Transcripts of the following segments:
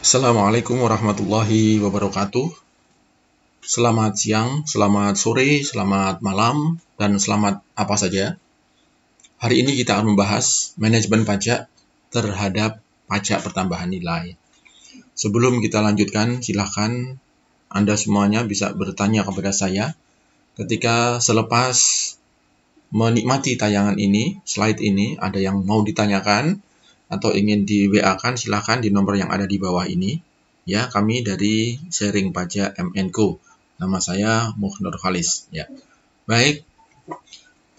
Assalamualaikum warahmatullahi wabarakatuh. Selamat siang, selamat sore, selamat malam, dan selamat apa saja. Hari ini kita akan membahas manajemen pajak terhadap pajak pertambahan nilai. Sebelum kita lanjutkan, silakan Anda semuanya bisa bertanya kepada saya ketika selepas menikmati tayangan ini, slide ini, ada yang mau ditanyakan atau ingin di WA-kan, silakan di nomor yang ada di bawah ini. Ya, kami dari Sharing Pajak MNCo. Nama saya Muhnur Khalis. Ya. Baik,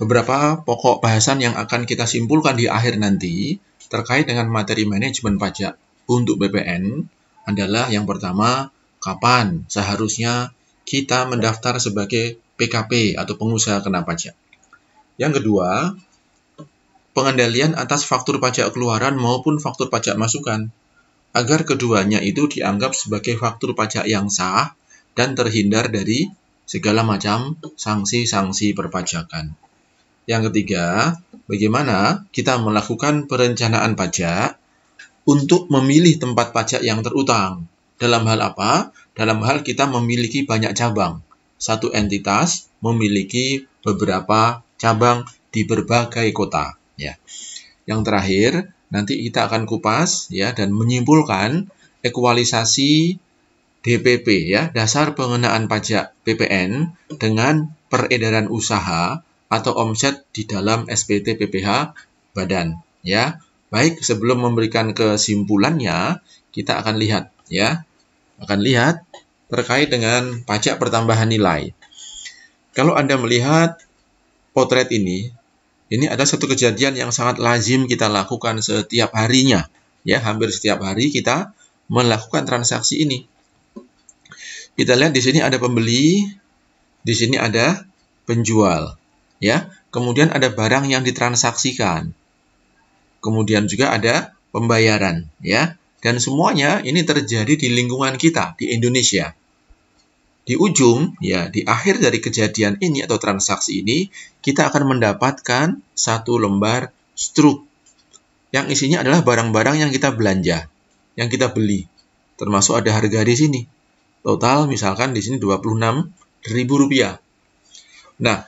beberapa pokok bahasan yang akan kita simpulkan di akhir nanti terkait dengan materi manajemen pajak untuk BPN adalah yang pertama, kapan seharusnya kita mendaftar sebagai PKP atau pengusaha kena pajak. Yang kedua, pengendalian atas faktur pajak keluaran maupun faktur pajak masukan, agar keduanya itu dianggap sebagai faktur pajak yang sah dan terhindar dari segala macam sanksi-sanksi perpajakan. Yang ketiga, bagaimana kita melakukan perencanaan pajak untuk memilih tempat pajak yang terutang. Dalam hal apa? Dalam hal kita memiliki banyak cabang. Satu entitas memiliki beberapa cabang di berbagai kota. Ya. Yang terakhir, nanti kita akan kupas ya dan menyimpulkan ekualisasi DPP ya, dasar pengenaan pajak PPN dengan peredaran usaha atau omset di dalam SPT PPh badan ya. Baik, sebelum memberikan kesimpulannya, kita akan lihat ya. Akan lihat terkait dengan pajak pertambahan nilai. Kalau Anda melihat potret ini ada satu kejadian yang sangat lazim kita lakukan setiap harinya. Ya, hampir setiap hari kita melakukan transaksi ini. Kita lihat di sini ada pembeli, di sini ada penjual. Ya, kemudian ada barang yang ditransaksikan. Kemudian juga ada pembayaran, ya. Dan semuanya ini terjadi di lingkungan kita di Indonesia. Di ujung, ya, di akhir dari kejadian ini atau transaksi ini, kita akan mendapatkan satu lembar struk yang isinya adalah barang-barang yang kita belanja, yang kita beli. Termasuk ada harga di sini. Total misalkan di sini Rp26.000. Nah,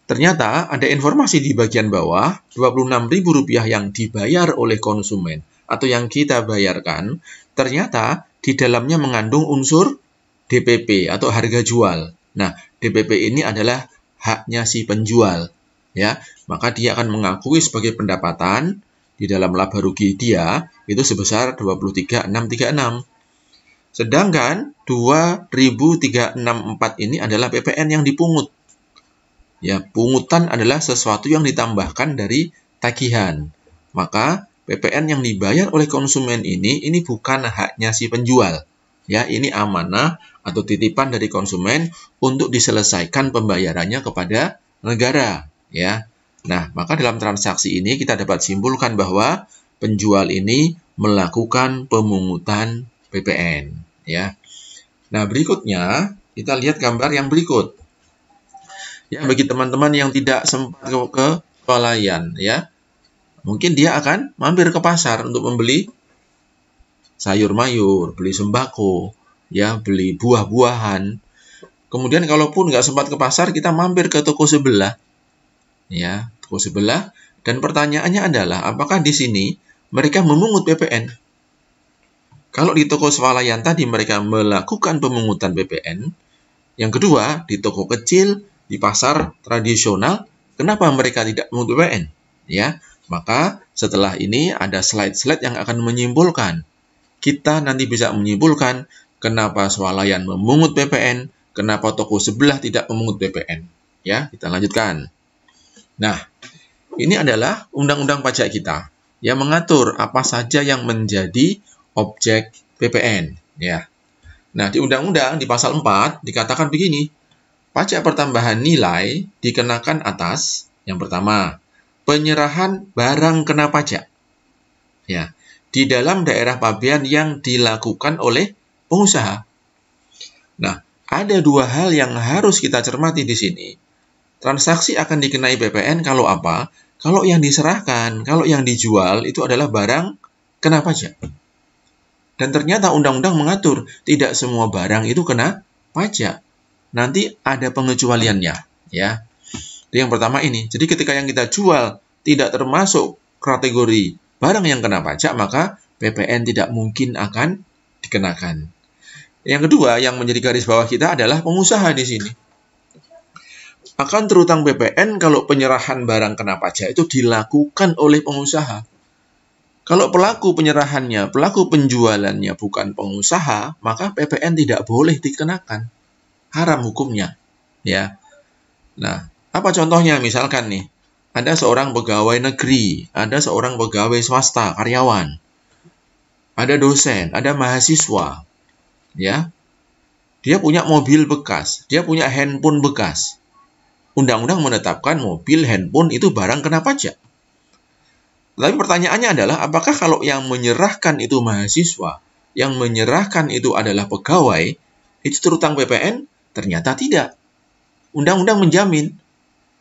ternyata ada informasi di bagian bawah, Rp26.000 yang dibayar oleh konsumen atau yang kita bayarkan, ternyata di dalamnya mengandung unsur DPP atau harga jual. Nah, DPP ini adalah haknya si penjual, ya. Maka dia akan mengakui sebagai pendapatan di dalam laba rugi dia itu sebesar 23.636. Sedangkan 2.364 ini adalah PPN yang dipungut. Ya, pungutan adalah sesuatu yang ditambahkan dari tagihan. Maka PPN yang dibayar oleh konsumen ini bukan haknya si penjual. Ya, ini amanah atau titipan dari konsumen untuk diselesaikan pembayarannya kepada negara, ya. Nah, maka dalam transaksi ini kita dapat simpulkan bahwa penjual ini melakukan pemungutan PPN, ya. Nah, berikutnya kita lihat gambar yang berikut. Ya, bagi teman-teman yang tidak sempat ke swalayan, ya. Mungkin dia akan mampir ke pasar untuk membeli sayur mayur, beli sembako, ya, beli buah-buahan. Kemudian kalaupun nggak sempat ke pasar, kita mampir ke toko sebelah. Ya, toko sebelah. Dan pertanyaannya adalah, apakah di sini mereka memungut PPN? Kalau di toko swalayan tadi mereka melakukan pemungutan PPN. Yang kedua, di toko kecil, di pasar tradisional, kenapa mereka tidak memungut PPN? Ya, maka setelah ini ada slide-slide yang akan menyimpulkan. Kita nanti bisa menyimpulkan kenapa swalayan memungut PPN, kenapa toko sebelah tidak memungut PPN. Ya, kita lanjutkan. Nah, ini adalah undang-undang pajak kita yang mengatur apa saja yang menjadi objek PPN. Ya. Nah, di undang-undang di pasal 4 dikatakan begini, pajak pertambahan nilai dikenakan atas yang pertama, penyerahan barang kena pajak. Ya. Di dalam daerah pabean yang dilakukan oleh pengusaha. Nah, ada dua hal yang harus kita cermati di sini. Transaksi akan dikenai PPN kalau apa? Kalau yang diserahkan, kalau yang dijual itu adalah barang kena pajak. Dan ternyata undang-undang mengatur tidak semua barang itu kena pajak. Nanti ada pengecualiannya, ya. Itu yang pertama ini. Jadi ketika yang kita jual tidak termasuk kategori barang yang kena pajak, maka PPN tidak mungkin akan dikenakan. Yang kedua, yang menjadi garis bawah kita adalah pengusaha di sini. Akan terutang PPN kalau penyerahan barang kena pajak itu dilakukan oleh pengusaha. Kalau pelaku penyerahannya, pelaku penjualannya bukan pengusaha, maka PPN tidak boleh dikenakan. Haram hukumnya. Ya. Nah, apa contohnya? Misalkan nih, ada seorang pegawai negeri, ada seorang pegawai swasta, karyawan, ada dosen, ada mahasiswa, ya. Dia punya mobil bekas, dia punya handphone bekas. Undang-undang menetapkan mobil, handphone itu barang kena pajak. Tapi pertanyaannya adalah, apakah kalau yang menyerahkan itu mahasiswa, yang menyerahkan itu adalah pegawai, itu terutang PPN? Ternyata tidak. Undang-undang menjamin,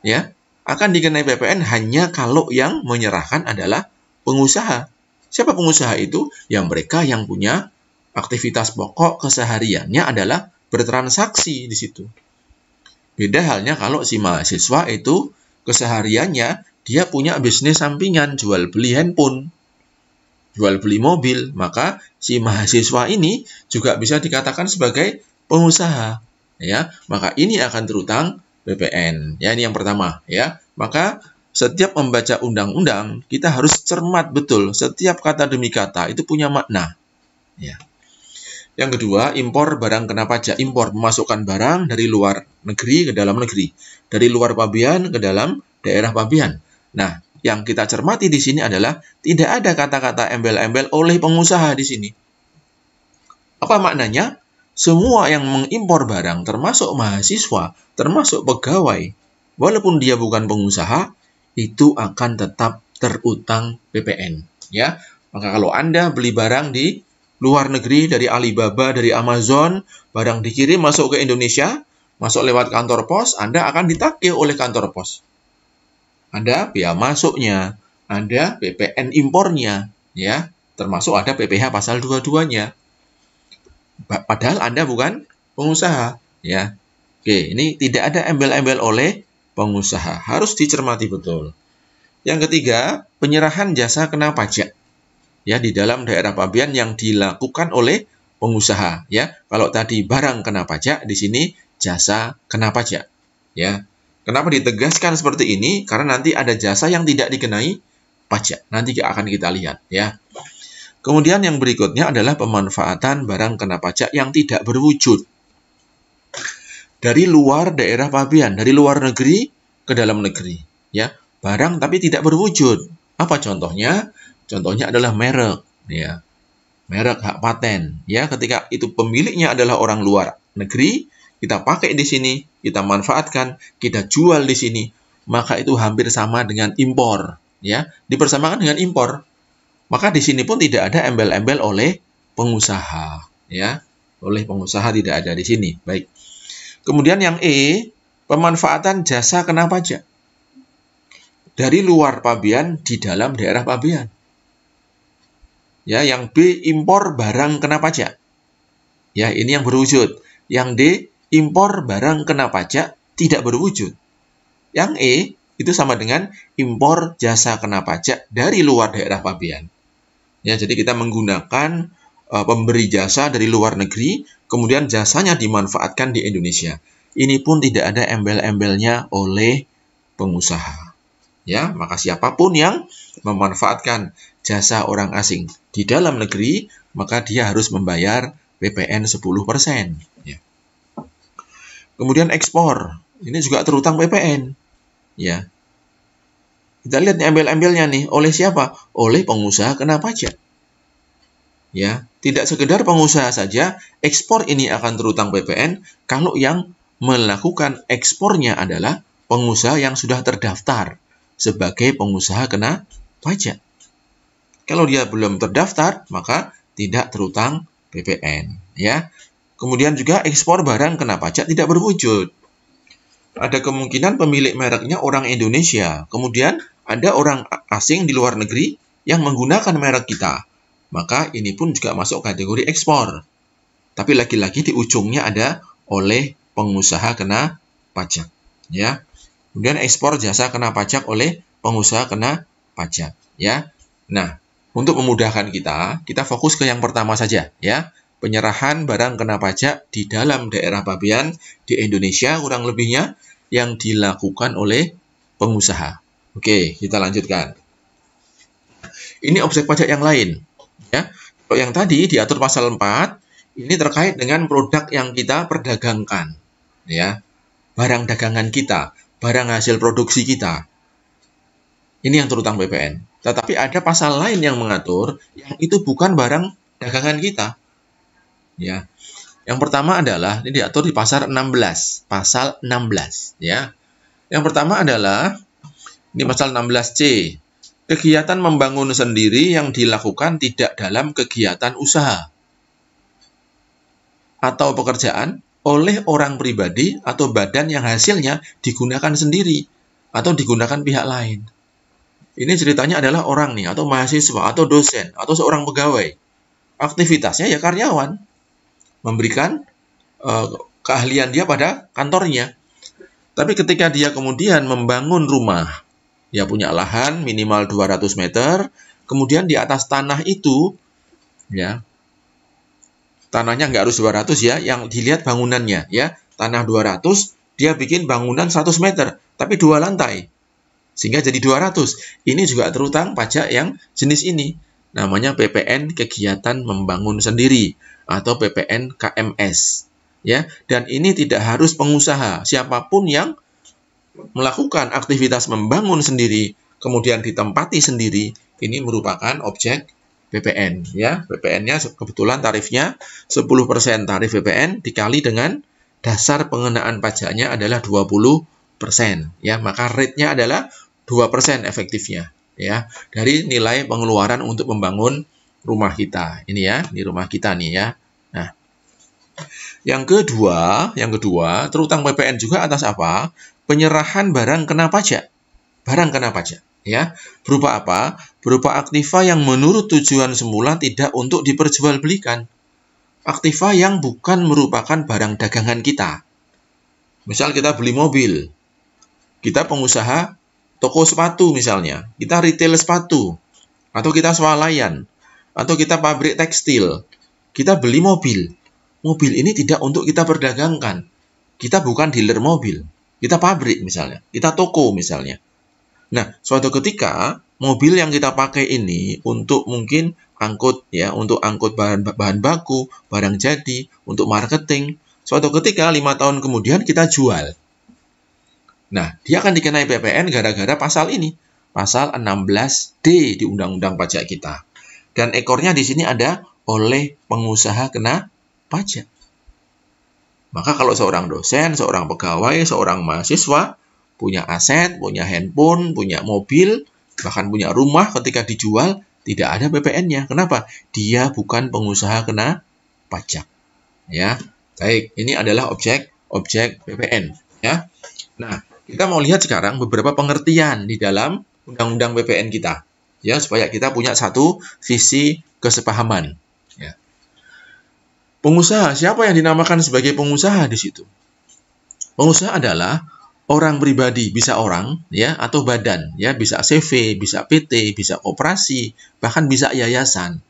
ya, akan dikenai PPN hanya kalau yang menyerahkan adalah pengusaha. Siapa pengusaha itu? Yang mereka yang punya aktivitas pokok kesehariannya adalah bertransaksi di situ. Beda halnya kalau si mahasiswa itu kesehariannya dia punya bisnis sampingan, jual beli handphone, jual beli mobil, maka si mahasiswa ini juga bisa dikatakan sebagai pengusaha, ya. Maka ini akan terutang PPN. Ya, ini yang pertama, ya. Maka setiap membaca undang-undang kita harus cermat betul, setiap kata demi kata itu punya makna, ya. Yang kedua, impor barang kena pajak. Impor, memasukkan barang dari luar negeri ke dalam negeri, dari luar pabean ke dalam daerah pabean. Nah, yang kita cermati di sini adalah tidak ada kata-kata embel-embel oleh pengusaha di sini. Apa maknanya? Semua yang mengimpor barang, termasuk mahasiswa, termasuk pegawai, walaupun dia bukan pengusaha, itu akan tetap terutang PPN. Ya, maka kalau Anda beli barang di luar negeri, dari Alibaba, dari Amazon, barang dikirim masuk ke Indonesia, masuk lewat kantor pos, Anda akan ditagih oleh kantor pos. Ada bea masuknya, ada PPN impornya, ya, termasuk ada PPh pasal 22-nya. Padahal Anda bukan pengusaha, ya. Oke, ini tidak ada embel-embel oleh pengusaha, harus dicermati betul. Yang ketiga, penyerahan jasa kena pajak, ya, di dalam daerah pabean yang dilakukan oleh pengusaha, ya. Kalau tadi barang kena pajak, di sini jasa kena pajak, ya. Kenapa ditegaskan seperti ini? Karena nanti ada jasa yang tidak dikenai pajak. Nanti akan kita lihat, ya. Kemudian yang berikutnya adalah pemanfaatan barang kena pajak yang tidak berwujud. Dari luar daerah pabean, dari luar negeri ke dalam negeri, ya. Barang tapi tidak berwujud. Apa contohnya? Contohnya adalah merek, ya. Merek hak paten, ya. Ketika itu pemiliknya adalah orang luar negeri, kita pakai di sini, kita manfaatkan, kita jual di sini, maka itu hampir sama dengan impor, ya. Dipersamakan dengan impor. Maka di sini pun tidak ada embel-embel oleh pengusaha, ya. Oleh pengusaha tidak ada di sini. Baik. Kemudian yang E, pemanfaatan jasa kena pajak. Dari luar pabean di dalam daerah pabean. Ya, yang B, impor barang kena pajak. Ya, ini yang berwujud. Yang D, impor barang kena pajak tidak berwujud. Yang E, itu sama dengan impor jasa kena pajak dari luar daerah pabean. Ya, jadi kita menggunakan pemberi jasa dari luar negeri, kemudian jasanya dimanfaatkan di Indonesia. Ini pun tidak ada embel-embelnya oleh pengusaha. Ya, maka siapapun yang memanfaatkan jasa orang asing di dalam negeri, maka dia harus membayar PPN 10%. Ya. Kemudian ekspor, ini juga terutang PPN. Ya. Kita lihat embel-embelnya nih, oleh siapa? Oleh pengusaha kena pajak. Ya, tidak sekedar pengusaha saja, ekspor ini akan terutang PPN kalau yang melakukan ekspornya adalah pengusaha yang sudah terdaftar sebagai pengusaha kena pajak. Kalau dia belum terdaftar, maka tidak terutang PPN. Ya. Kemudian juga ekspor barang kena pajak tidak berwujud. Ada kemungkinan pemilik mereknya orang Indonesia, kemudian ada orang asing di luar negeri yang menggunakan merek kita. maka ini pun juga masuk kategori ekspor. Tapi lagi-lagi di ujungnya ada oleh pengusaha kena pajak. Ya. Kemudian ekspor jasa kena pajak oleh pengusaha kena pajak. Ya. Nah, untuk memudahkan kita fokus ke yang pertama saja. Ya. Penyerahan barang kena pajak di dalam daerah pabean di Indonesia kurang lebihnya yang dilakukan oleh pengusaha. Oke, kita lanjutkan. Ini objek pajak yang lain. Ya. Kalau yang tadi diatur pasal 4, ini terkait dengan produk yang kita perdagangkan. Ya. Barang dagangan kita, barang hasil produksi kita. Ini yang terutang PPN. Tetapi ada pasal lain yang mengatur yang itu bukan barang dagangan kita. Ya. Yang pertama adalah ini diatur di pasal 16, ya. Yang pertama adalah ini pasal 16C. Kegiatan membangun sendiri yang dilakukan tidak dalam kegiatan usaha atau pekerjaan oleh orang pribadi atau badan yang hasilnya digunakan sendiri atau digunakan pihak lain. Ini ceritanya adalah orang nih, atau mahasiswa, atau dosen, atau seorang pegawai. Aktivitasnya ya karyawan. Memberikan keahlian dia pada kantornya. Tapi ketika dia kemudian membangun rumah, dia punya lahan minimal 200 meter, kemudian di atas tanah itu, ya, tanahnya nggak harus 200 ya, yang dilihat bangunannya, ya, tanah 200, dia bikin bangunan 100 meter, tapi 2 lantai, sehingga jadi 200. Ini juga terutang pajak yang jenis ini, namanya PPN kegiatan membangun sendiri, atau PPN KMS. Ya, dan ini tidak harus pengusaha, siapapun yang melakukan aktivitas membangun sendiri, kemudian ditempati sendiri, ini merupakan objek PPN. Ya, PPN-nya kebetulan tarifnya 10% tarif PPN dikali dengan dasar pengenaan pajaknya adalah 20%. Ya, maka rate-nya adalah 2% efektifnya. Ya, dari nilai pengeluaran untuk membangun rumah kita. Ini ya, di rumah kita nih ya. Nah, yang kedua, terutang PPN juga atas apa? Penyerahan barang kena pajak. Barang kena pajak, ya. Berupa apa? Berupa aktiva yang menurut tujuan semula tidak untuk diperjualbelikan. Aktiva yang bukan merupakan barang dagangan kita. Misal kita beli mobil. Kita pengusaha toko sepatu misalnya. Kita retail sepatu. Atau kita swalayan. Atau kita pabrik tekstil, kita beli mobil. Mobil ini tidak untuk kita perdagangkan. Kita bukan dealer mobil. Kita pabrik misalnya. Kita toko misalnya. Nah, suatu ketika, mobil yang kita pakai ini untuk mungkin angkut, ya, untuk angkut bahan baku, barang jadi, untuk marketing. Suatu ketika, 5 tahun kemudian kita jual. Nah, dia akan dikenai PPN gara-gara pasal ini. Pasal 16D di Undang-Undang Pajak kita. Dan ekornya di sini ada oleh pengusaha kena pajak. Maka kalau seorang dosen, seorang pegawai, seorang mahasiswa punya aset, punya handphone, punya mobil, bahkan punya rumah ketika dijual, tidak ada PPN-nya. Kenapa? Dia bukan pengusaha kena pajak. Ya, baik. Ini adalah objek PPN. Ya. Nah, kita mau lihat sekarang beberapa pengertian di dalam Undang-Undang PPN kita. Ya, supaya kita punya satu visi kesepahaman. Ya. Pengusaha, siapa yang dinamakan sebagai pengusaha di situ? Pengusaha adalah orang pribadi, bisa orang, ya, atau badan, ya, bisa CV, bisa PT, bisa koperasi, bahkan bisa yayasan.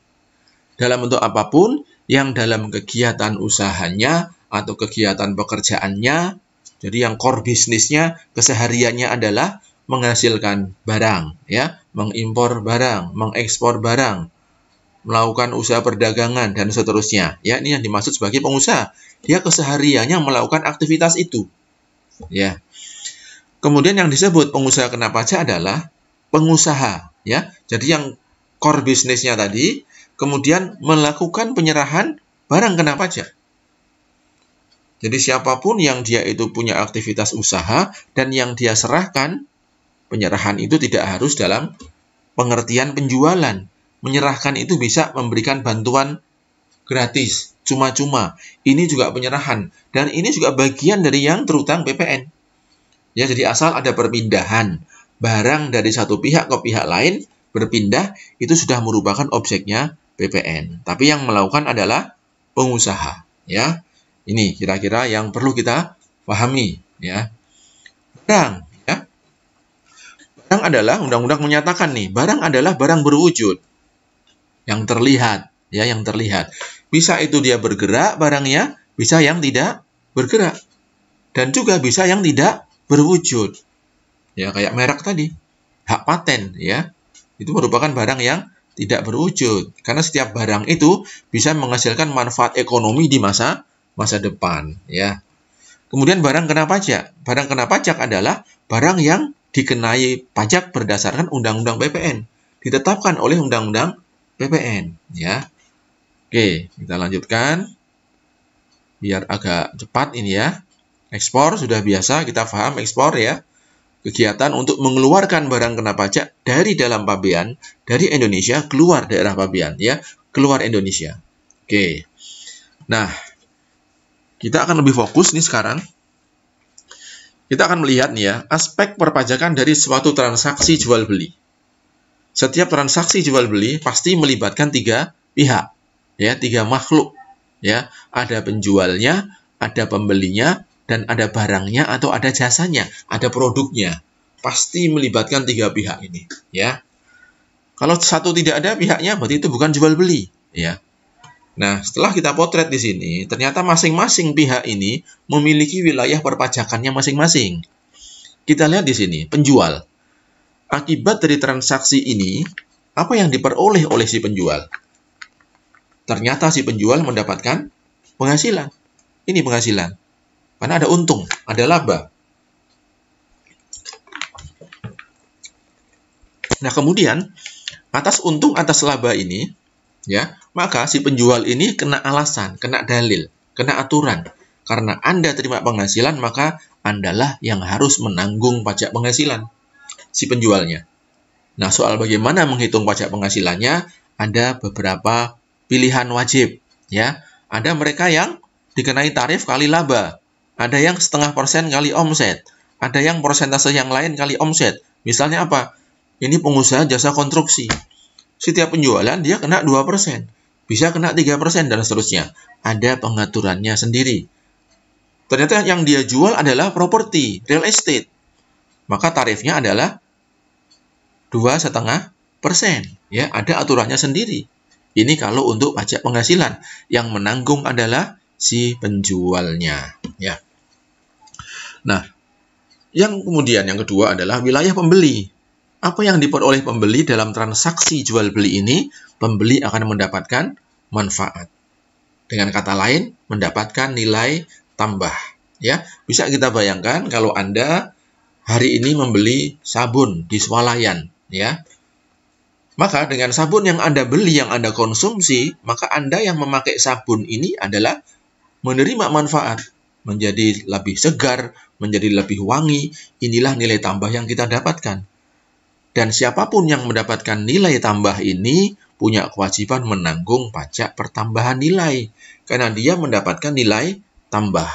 Dalam bentuk apapun yang dalam kegiatan usahanya atau kegiatan pekerjaannya, jadi yang core bisnisnya, kesehariannya adalah menghasilkan barang, ya, mengimpor barang, mengekspor barang, melakukan usaha perdagangan, dan seterusnya. Ya, ini yang dimaksud sebagai pengusaha. Dia kesehariannya melakukan aktivitas itu. Ya. Kemudian yang disebut pengusaha kena pajak adalah pengusaha. Ya. Jadi yang core bisnisnya tadi, kemudian melakukan penyerahan barang kena pajak. Jadi siapapun yang dia itu punya aktivitas usaha dan yang dia serahkan, penyerahan itu tidak harus dalam pengertian penjualan. Menyerahkan itu bisa memberikan bantuan gratis, cuma-cuma. Ini juga penyerahan. Dan ini juga bagian dari yang terutang PPN. Ya, jadi asal ada perpindahan barang dari satu pihak ke pihak lain, berpindah, itu sudah merupakan objeknya PPN. Tapi yang melakukan adalah pengusaha, ya. Ini kira-kira yang perlu kita pahami, ya. Barang, ya. Barang adalah undang-undang menyatakan nih, barang adalah barang berwujud yang terlihat, ya, yang terlihat. Bisa itu dia bergerak barangnya, bisa yang tidak bergerak. Dan juga bisa yang tidak berwujud. Ya, kayak merek tadi. Hak paten, ya. Itu merupakan barang yang tidak berwujud. Karena setiap barang itu bisa menghasilkan manfaat ekonomi di masa depan, ya. Kemudian barang kena pajak. Barang kena pajak adalah barang yang dikenai pajak berdasarkan Undang-Undang PPN. Ditetapkan oleh Undang-Undang PPN, ya. Oke, kita lanjutkan. Biar agak cepat ini, ya. Ekspor sudah biasa, kita paham ekspor, ya. Kegiatan untuk mengeluarkan barang kena pajak dari dalam pabean, dari Indonesia keluar daerah pabean, ya, keluar Indonesia. Oke. Nah, kita akan lebih fokus nih sekarang. Kita akan melihat nih, ya, aspek perpajakan dari suatu transaksi jual beli. Setiap transaksi jual beli pasti melibatkan 3 pihak, ya, 3 makhluk, ya. Ada penjualnya, ada pembelinya, dan ada barangnya atau ada jasanya, ada produknya. Pasti melibatkan 3 pihak ini, ya. Kalau satu tidak ada pihaknya, berarti itu bukan jual beli, ya. Nah, setelah kita potret di sini, ternyata masing-masing pihak ini memiliki wilayah perpajakannya masing-masing. Kita lihat di sini, penjual. Akibat dari transaksi ini, apa yang diperoleh oleh si penjual? Ternyata si penjual mendapatkan penghasilan. Ini penghasilan. Karena ada untung, ada laba. Nah, kemudian atas untung, atas laba ini, ya, maka si penjual ini kena alasan, kena dalil, kena aturan. Karena Anda terima penghasilan, maka Andalah yang harus menanggung pajak penghasilan, si penjualnya. Nah, soal bagaimana menghitung pajak penghasilannya, ada beberapa pilihan wajib, ya. Ada mereka yang dikenai tarif kali laba. Ada yang 0,5% kali omset. Ada yang persentase yang lain kali omset. Misalnya apa? Ini pengusaha jasa konstruksi. Setiap penjualan dia kena 2%. Bisa kena 3% dan seterusnya. Ada pengaturannya sendiri. Ternyata yang dia jual adalah properti, real estate. Maka tarifnya adalah 2,5%. Ya, ada aturannya sendiri. Ini kalau untuk pajak penghasilan. Yang menanggung adalah si penjualnya, ya. Nah, yang kemudian yang kedua adalah wilayah pembeli. Apa yang diperoleh pembeli dalam transaksi jual beli ini, pembeli akan mendapatkan manfaat. Dengan kata lain, mendapatkan nilai tambah, ya. Bisa kita bayangkan kalau Anda hari ini membeli sabun di swalayan, ya. Maka dengan sabun yang Anda beli, yang Anda konsumsi, maka Anda yang memakai sabun ini adalah menerima manfaat, menjadi lebih segar, menjadi lebih wangi. Inilah nilai tambah yang kita dapatkan. Dan siapapun yang mendapatkan nilai tambah ini punya kewajiban menanggung pajak pertambahan nilai, karena dia mendapatkan nilai tambah.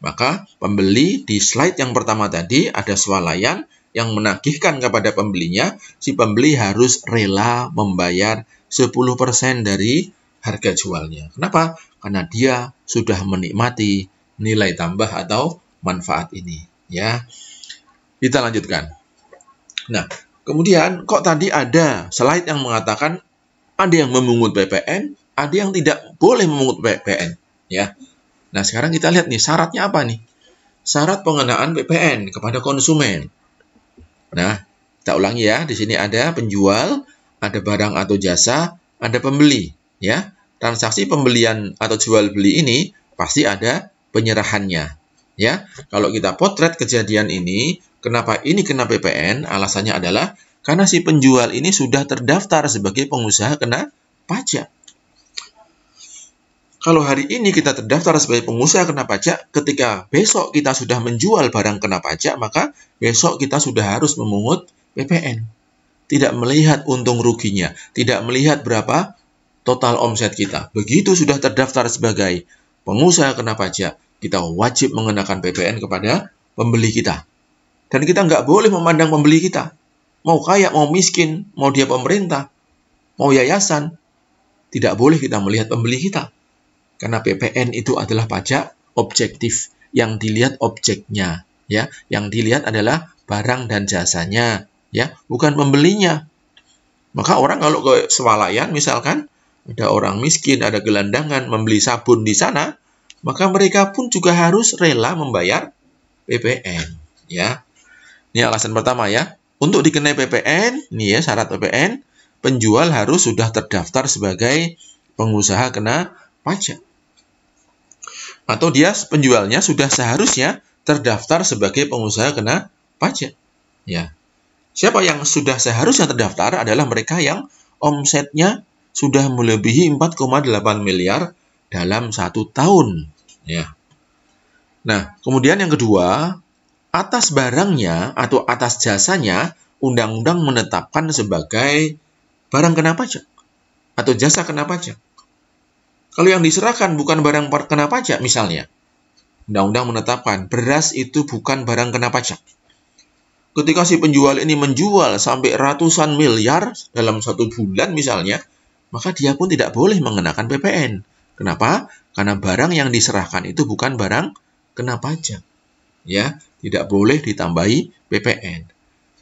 Maka pembeli di slide yang pertama tadi ada swalayan yang menagihkan kepada pembelinya, si pembeli harus rela membayar 10% dari harga jualnya. Kenapa? Karena dia sudah menikmati nilai tambah atau manfaat ini, ya. Kita lanjutkan. Nah, kemudian kok tadi ada slide yang mengatakan ada yang memungut PPN, ada yang tidak boleh memungut PPN, ya. Nah, sekarang kita lihat nih syaratnya apa nih? Syarat pengenaan PPN kepada konsumen. Nah, kita ulangi ya. Di sini ada penjual, ada barang atau jasa, ada pembeli, ya. Transaksi pembelian atau jual beli ini pasti ada penyerahannya, ya. Kalau kita potret kejadian ini, kenapa ini kena PPN? Alasannya adalah karena si penjual ini sudah terdaftar sebagai pengusaha kena pajak. Kalau hari ini kita terdaftar sebagai pengusaha kena pajak, ketika besok kita sudah menjual barang kena pajak, maka besok kita sudah harus memungut PPN. Tidak melihat untung ruginya, tidak melihat berapa total omset kita. Begitu sudah terdaftar sebagai pengusaha kena pajak, kita wajib mengenakan PPN kepada pembeli kita. Dan kita nggak boleh memandang pembeli kita. Mau kaya, mau miskin, mau dia pemerintah, mau yayasan, tidak boleh kita melihat pembeli kita. Karena PPN itu adalah pajak objektif, yang dilihat objeknya, ya. Yang dilihat adalah barang dan jasanya, ya, bukan pembelinya. Maka orang kalau ke swalayan misalkan ada orang miskin, ada gelandangan membeli sabun di sana, maka mereka pun juga harus rela membayar PPN, ya. Ini alasan pertama ya. Untuk dikenai PPN, nih ya syarat PPN, penjual harus sudah terdaftar sebagai pengusaha kena pajak. Atau penjualnya sudah seharusnya terdaftar sebagai pengusaha kena pajak, ya. Siapa yang sudah seharusnya terdaftar adalah mereka yang omsetnya sudah melebihi 4,8 miliar dalam 1 tahun. Ya. Nah, kemudian yang kedua, atas barangnya atau atas jasanya, undang-undang menetapkan sebagai barang kena pajak atau jasa kena pajak. Kalau yang diserahkan bukan barang kena pajak, misalnya, undang-undang menetapkan beras itu bukan barang kena pajak. Ketika si penjual ini menjual sampai ratusan miliar dalam 1 bulan misalnya, maka dia pun tidak boleh mengenakan PPN. Kenapa? Karena barang yang diserahkan itu bukan barang kena pajak. Ya, tidak boleh ditambahi PPN.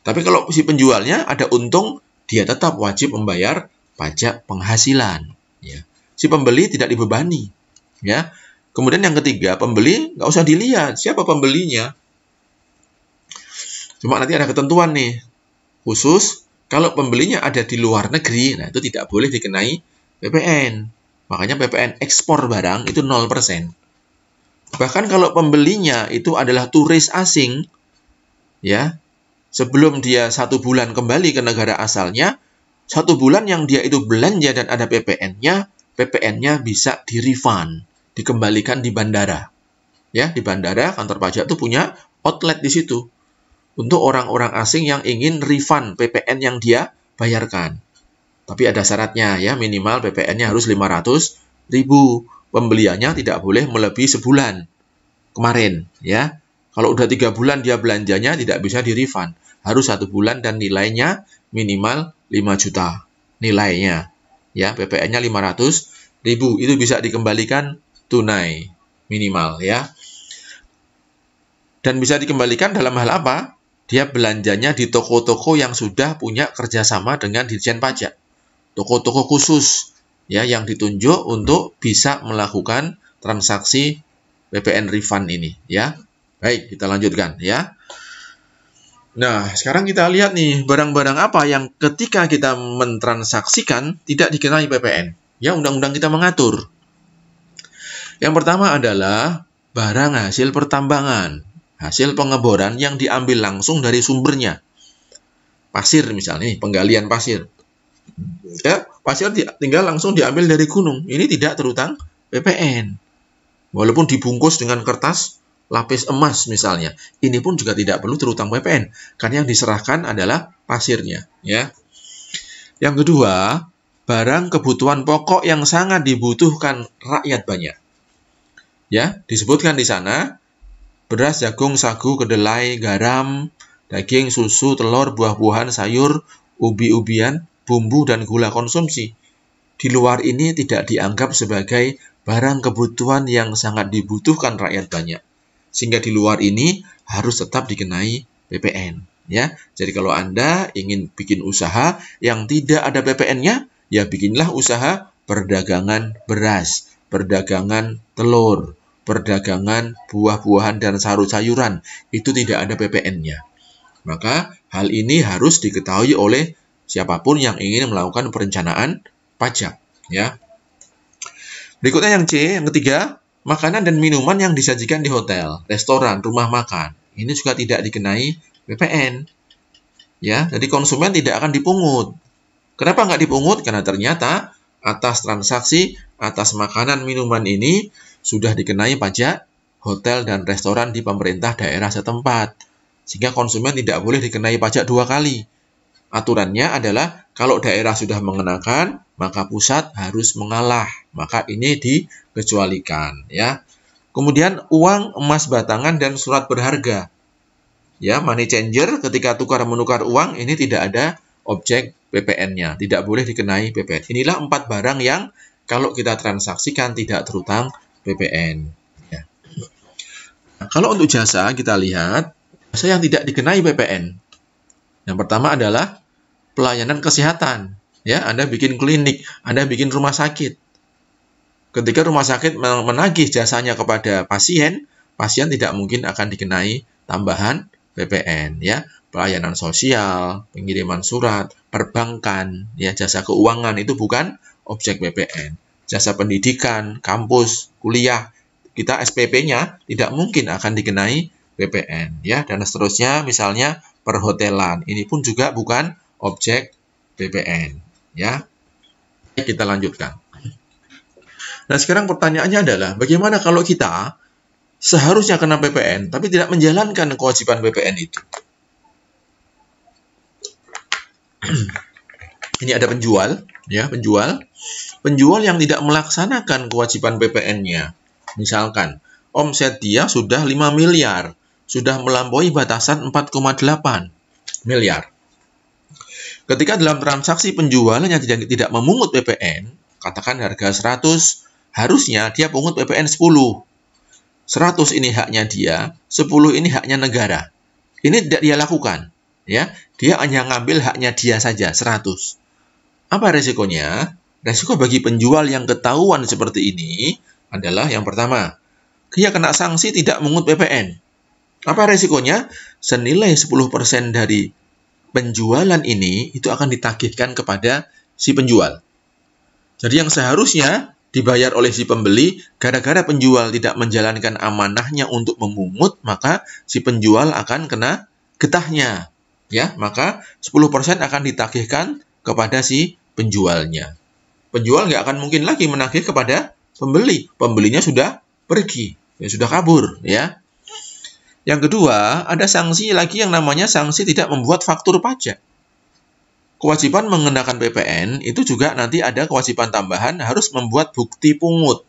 Tapi kalau si penjualnya ada untung, dia tetap wajib membayar pajak penghasilan. Ya. Si pembeli tidak dibebani. Ya. Kemudian yang ketiga, pembeli nggak usah dilihat siapa pembelinya. Cuma nanti ada ketentuan nih, khusus kalau pembelinya ada di luar negeri, nah itu tidak boleh dikenai PPN. Makanya PPN ekspor barang itu 0%. Bahkan kalau pembelinya itu adalah turis asing, ya, sebelum dia 1 bulan kembali ke negara asalnya, 1 bulan yang dia itu belanja dan ada PPN-nya bisa di-refund, dikembalikan di bandara. Ya, di bandara kantor pajak itu punya outlet di situ. Untuk orang-orang asing yang ingin refund PPN yang dia bayarkan. Tapi ada syaratnya ya, minimal PPN-nya harus 500.000. Pembeliannya tidak boleh melebihi sebulan kemarin ya. Kalau udah 3 bulan dia belanjanya tidak bisa di-refund. Harus 1 bulan dan nilainya minimal 5 juta nilainya. Ya, PPN-nya 500.000 itu bisa dikembalikan tunai minimal ya. Dan bisa dikembalikan dalam hal apa? Dia belanjanya di toko-toko yang sudah punya kerjasama dengan Ditjen Pajak. Toko-toko khusus ya yang ditunjuk untuk bisa melakukan transaksi PPN refund ini ya. Baik, kita lanjutkan ya. Nah, sekarang kita lihat nih barang-barang apa yang ketika kita mentransaksikan tidak dikenai PPN. Ya, undang-undang kita mengatur. Yang pertama adalah barang hasil pertambangan. Hasil pengeboran yang diambil langsung dari sumbernya. Pasir misalnya, penggalian pasir. Ya, pasir tinggal langsung diambil dari gunung. Ini tidak terutang PPN. Walaupun dibungkus dengan kertas lapis emas misalnya. Ini pun juga tidak perlu terutang PPN. Karena yang diserahkan adalah pasirnya. Ya. Yang kedua, barang kebutuhan pokok yang sangat dibutuhkan rakyat banyak. Ya, disebutkan di sana beras, jagung, sagu, kedelai, garam, daging, susu, telur, buah-buahan, sayur, ubi-ubian, bumbu, dan gula konsumsi. Di luar ini tidak dianggap sebagai barang kebutuhan yang sangat dibutuhkan rakyat banyak. Sehingga di luar ini harus tetap dikenai PPN. Ya. Jadi kalau Anda ingin bikin usaha yang tidak ada PPN-nya, ya bikinlah usaha perdagangan beras, perdagangan telur, perdagangan buah-buahan dan sayur-sayuran, itu tidak ada PPN-nya. Maka hal ini harus diketahui oleh siapapun yang ingin melakukan perencanaan pajak. Ya. Berikutnya yang C, yang ketiga, makanan dan minuman yang disajikan di hotel, restoran, rumah makan. Ini juga tidak dikenai PPN. Ya, jadi konsumen tidak akan dipungut. Kenapa nggak dipungut? Karena ternyata atas transaksi, atas makanan minuman ini sudah dikenai pajak hotel dan restoran di pemerintah daerah setempat. Sehingga konsumen tidak boleh dikenai pajak 2 kali. Aturannya adalah kalau daerah sudah mengenakan, maka pusat harus mengalah. Maka ini dikecualikan. Ya. Kemudian uang, emas batangan, dan surat berharga. Ya, money changer ketika tukar-menukar uang ini tidak ada objek PPN-nya, tidak boleh dikenai PPN. Inilah 4 barang yang kalau kita transaksikan tidak terhutang PPN. Ya. Nah, kalau untuk jasa kita lihat jasa yang tidak dikenai PPN. Yang pertama adalah pelayanan kesehatan. Ya, Anda bikin klinik, Anda bikin rumah sakit. Ketika rumah sakit menagih jasanya kepada pasien, pasien tidak mungkin akan dikenai tambahan PPN. Ya, pelayanan sosial, pengiriman surat, perbankan, ya jasa keuangan itu bukan objek PPN. Jasa pendidikan, kampus, kuliah, kita SPP-nya tidak mungkin akan dikenai PPN. Ya, dan seterusnya, misalnya perhotelan, ini pun juga bukan objek PPN. Ya, kita lanjutkan. Nah, sekarang pertanyaannya adalah, bagaimana kalau kita seharusnya kena PPN, tapi tidak menjalankan kewajiban PPN itu? Ini ada penjual, ya, penjual yang tidak melaksanakan kewajiban PPN-nya. Misalkan, omset dia sudah 5 miliar, sudah melampaui batasan 4,8 miliar. Ketika dalam transaksi penjualannya tidak memungut PPN, katakan harga 100, harusnya dia pungut PPN 10. 100 ini haknya dia, 10 ini haknya negara. Ini tidak dia lakukan. Ya, dia hanya ngambil haknya dia saja, 100. Apa resikonya? Resiko bagi penjual yang ketahuan seperti ini adalah yang pertama, dia kena sanksi tidak mengut PPN. Apa resikonya? Senilai 10% dari penjualan ini itu akan ditagihkan kepada si penjual. Jadi yang seharusnya dibayar oleh si pembeli, gara-gara penjual tidak menjalankan amanahnya untuk memungut, maka si penjual akan kena getahnya. Ya, maka 10% akan ditagihkan kepada si penjualnya. Penjual nggak akan mungkin lagi menagih kepada pembeli. Pembelinya sudah pergi, ya, sudah kabur. Ya. Yang kedua, ada sanksi lagi yang namanya sanksi tidak membuat faktur pajak. Kewajiban mengenakan PPN itu juga nanti ada kewajiban tambahan harus membuat bukti pungut.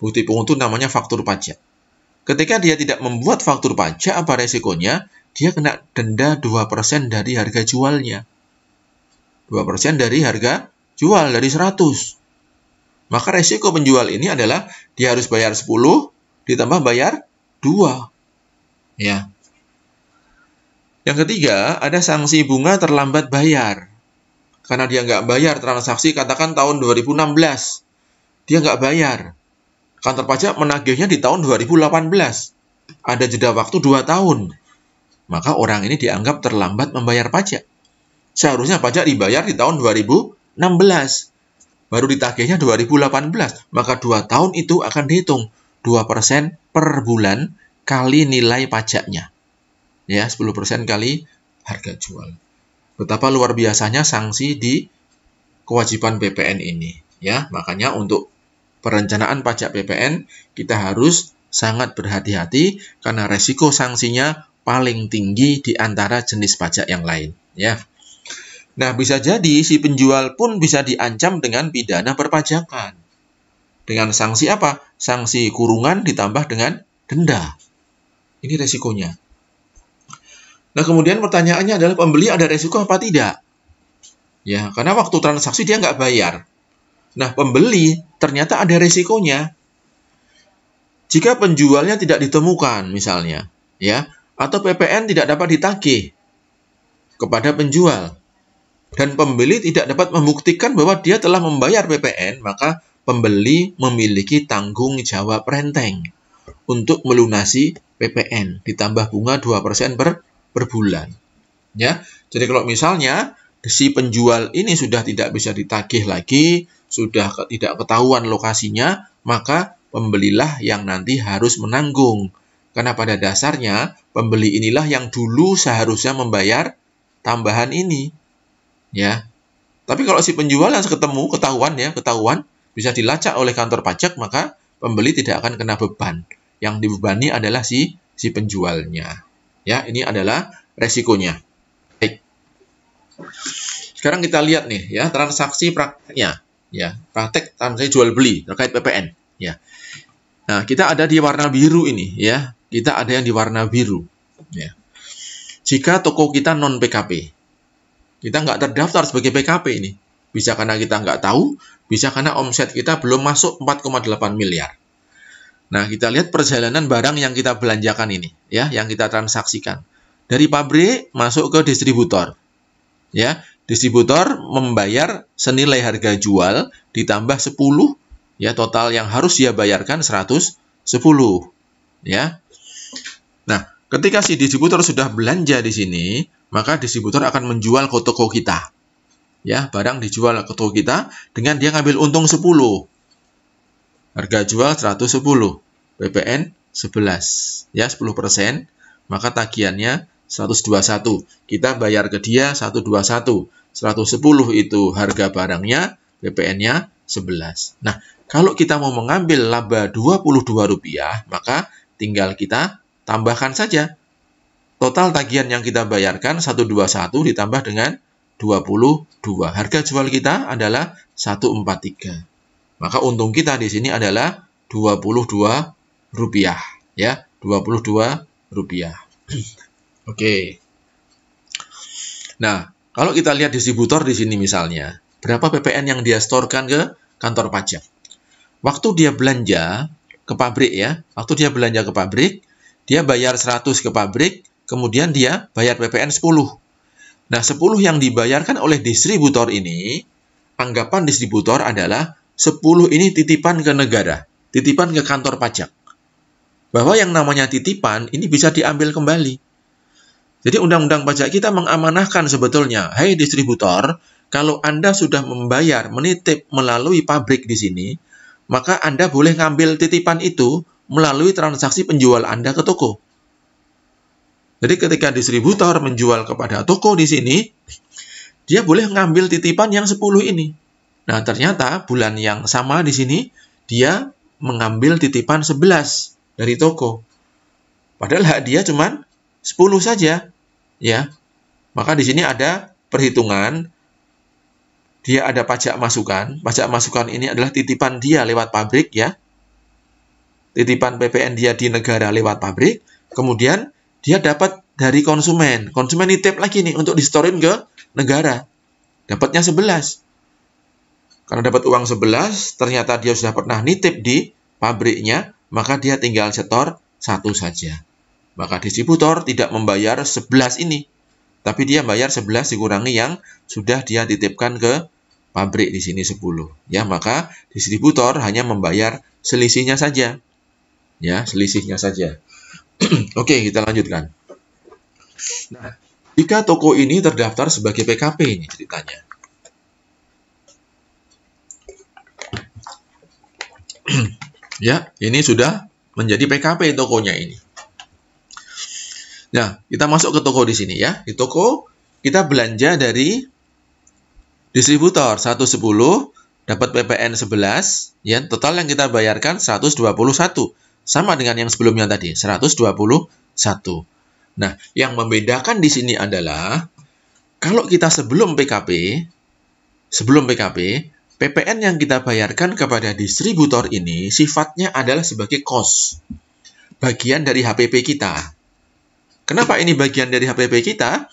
Bukti pungut itu namanya faktur pajak. Ketika dia tidak membuat faktur pajak, apa resikonya? Dia kena denda 2% dari harga jualnya. 2% dari harga jual dari 100. Maka resiko penjual ini adalah dia harus bayar 10 ditambah bayar 2. Ya. Yang ketiga, ada sanksi bunga terlambat bayar. Karena dia nggak bayar transaksi, katakan tahun 2016. Dia nggak bayar. Kantor pajak menagihnya di tahun 2018. Ada jeda waktu 2 tahun. Maka orang ini dianggap terlambat membayar pajak. Seharusnya pajak dibayar di tahun 2016. Baru ditagihnya 2018. Maka 2 tahun itu akan dihitung 2% per bulan kali nilai pajaknya. Ya, 10% kali harga jual. Betapa luar biasanya sanksi di kewajiban PPN ini. Ya, makanya untuk perencanaan pajak PPN kita harus sangat berhati-hati karena resiko sanksinya paling tinggi di antara jenis pajak yang lain. Ya. Nah, bisa jadi si penjual pun bisa diancam dengan pidana perpajakan. Dengan sanksi apa? Sanksi kurungan ditambah dengan denda. Ini resikonya. Nah, kemudian pertanyaannya adalah pembeli ada resiko apa tidak? Ya, karena waktu transaksi dia nggak bayar. Nah, pembeli ternyata ada resikonya. Jika penjualnya tidak ditemukan misalnya, ya, atau PPN tidak dapat ditagih kepada penjual, dan pembeli tidak dapat membuktikan bahwa dia telah membayar PPN, maka pembeli memiliki tanggung jawab renteng untuk melunasi PPN, ditambah bunga 2% per bulan. Ya, jadi kalau misalnya si penjual ini sudah tidak bisa ditagih lagi, sudah tidak ketahuan lokasinya, maka pembelilah yang nanti harus menanggung. Karena pada dasarnya pembeli inilah yang dulu seharusnya membayar tambahan ini. Ya. Tapi kalau si penjual yang ketahuan bisa dilacak oleh kantor pajak, maka pembeli tidak akan kena beban. Yang dibebani adalah si penjualnya. Ya, ini adalah resikonya. Baik. Sekarang kita lihat nih ya, transaksi prakteknya. Ya, praktek transaksi jual beli terkait PPN, ya. Nah, kita ada di warna biru ini ya. Kita ada yang di warna biru, ya. Jika toko kita non PKP. kita nggak terdaftar sebagai PKP ini. Bisa karena kita nggak tahu, bisa karena omset kita belum masuk 4,8 miliar. Nah, kita lihat perjalanan barang yang kita belanjakan ini, ya, yang kita transaksikan. Dari pabrik masuk ke distributor. Ya, distributor membayar senilai harga jual ditambah 10, ya, total yang harus dia bayarkan 110, ya. Nah, ketika si distributor sudah belanja di sini, maka distributor akan menjual ke toko kita. Ya, barang dijual ke toko kita dengan dia ngambil untung 10. Harga jual 110, PPN 11. Ya, 10%, maka tagihannya 121. Kita bayar ke dia 121. 110 itu harga barangnya, PPN-nya 11. Nah, kalau kita mau mengambil laba Rp22, maka tinggal kita tambahkan saja. Total tagihan yang kita bayarkan 121 ditambah dengan 22. Harga jual kita adalah 143. Maka untung kita di sini adalah Rp22, ya, Rp22. Oke. Nah, kalau kita lihat distributor di sini misalnya, berapa PPN yang dia setorkan ke kantor pajak? Waktu dia belanja ke pabrik, ya, waktu dia belanja ke pabrik, dia bayar 100 ke pabrik, kemudian dia bayar PPN 10. Nah, 10 yang dibayarkan oleh distributor ini, anggapan distributor adalah 10 ini titipan ke negara, titipan ke kantor pajak. Bahwa yang namanya titipan ini bisa diambil kembali. Jadi undang-undang pajak kita mengamanahkan sebetulnya, hai distributor, kalau Anda sudah membayar, menitip melalui pabrik di sini, maka Anda boleh ngambil titipan itu melalui transaksi penjual Anda ke toko. Jadi ketika distributor menjual kepada toko di sini, dia boleh ngambil titipan yang 10 ini. Nah, ternyata bulan yang sama di sini, dia mengambil titipan 11 dari toko. Padahal hak dia cuma 10 saja. Ya, maka di sini ada perhitungan, dia ada pajak masukan. Pajak masukan ini adalah titipan dia lewat pabrik, ya. Titipan PPN dia di negara lewat pabrik, kemudian dia dapat dari konsumen. Konsumen nitip lagi nih untuk disetorin ke negara. Dapatnya 11. Karena dapat uang 11, ternyata dia sudah pernah nitip di pabriknya, maka dia tinggal setor 1 saja. Maka distributor tidak membayar 11 ini, tapi dia bayar 11 dikurangi yang sudah dia titipkan ke pabrik di sini 10. Ya, maka distributor hanya membayar selisihnya saja. Ya, selisihnya saja. Oke, kita lanjutkan. Nah, jika toko ini terdaftar sebagai PKP ini ceritanya. Ya, ini sudah menjadi PKP tokonya ini. Nah, kita masuk ke toko di sini, ya. Di toko kita belanja dari distributor 110, dapat PPN 11, ya. Total yang kita bayarkan 121. Sama dengan yang sebelumnya tadi, 121. Nah, yang membedakan di sini adalah kalau kita sebelum PKP, PPN yang kita bayarkan kepada distributor ini sifatnya adalah sebagai cost, bagian dari HPP kita. Kenapa ini bagian dari HPP kita?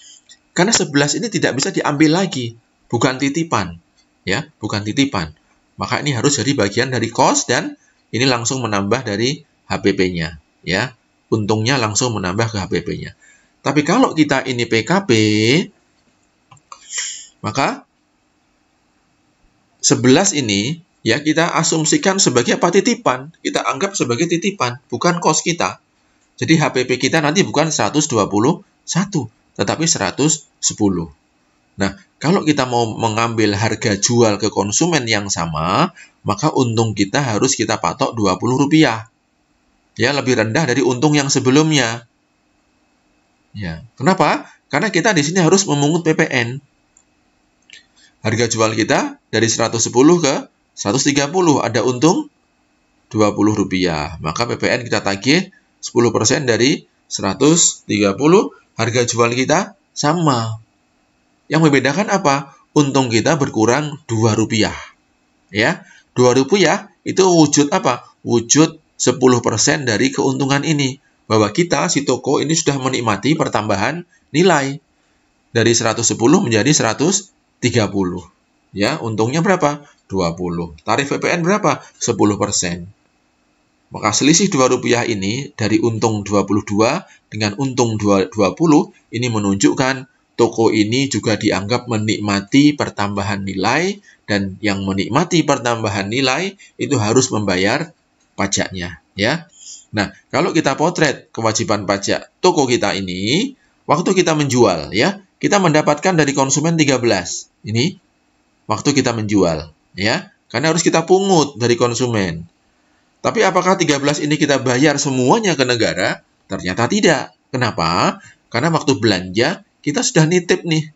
Karena 11 ini tidak bisa diambil lagi, bukan titipan, ya, bukan titipan. Maka ini harus jadi bagian dari cost dan ini langsung menambah dari HPP-nya, ya. Untungnya langsung menambah ke HPP-nya. Tapi kalau kita ini PKP, maka 11 ini, ya, kita asumsikan sebagai apa? Titipan. Kita anggap sebagai titipan, bukan cost kita. Jadi HPP kita nanti bukan 121, tetapi 110. Nah, kalau kita mau mengambil harga jual ke konsumen yang sama, maka untung kita harus kita patok Rp20. Ya, lebih rendah dari untung yang sebelumnya. Ya, kenapa? Karena kita di sini harus memungut PPN. Harga jual kita dari 110 ke 130, ada untung Rp20. Maka PPN kita tagih 10% dari 130, harga jual kita sama. Yang membedakan apa? Untung kita berkurang Rp2. Ya, Rp2 itu wujud apa? Wujud 10% dari keuntungan ini. Bahwa kita, si toko ini sudah menikmati pertambahan nilai. dari 110 menjadi 130. Ya, untungnya berapa? 20. Tarif PPN berapa? 10%. Maka selisih Rp2 ini dari untung 22 dengan untung 20 ini menunjukkan toko ini juga dianggap menikmati pertambahan nilai, dan yang menikmati pertambahan nilai itu harus membayar pajaknya, ya. Nah, kalau kita potret kewajiban pajak toko kita ini, waktu kita menjual, ya, kita mendapatkan dari konsumen 13. Ini waktu kita menjual, ya. Karena harus kita pungut dari konsumen. Tapi apakah 13 ini kita bayar semuanya ke negara? Ternyata tidak. Kenapa? Karena waktu belanja, kita sudah nitip nih.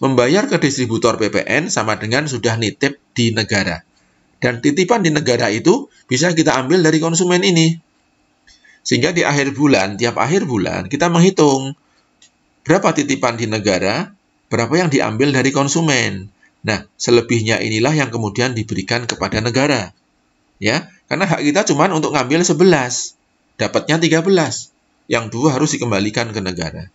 Membayar ke distributor PPN sama dengan sudah nitip di negara. Dan titipan di negara itu bisa kita ambil dari konsumen ini. Sehingga di akhir bulan, tiap akhir bulan, kita menghitung berapa titipan di negara, berapa yang diambil dari konsumen. Nah, selebihnya inilah yang kemudian diberikan kepada negara. Ya, karena hak kita cuma untuk ngambil 11, dapatnya 13. Yang 2 harus dikembalikan ke negara.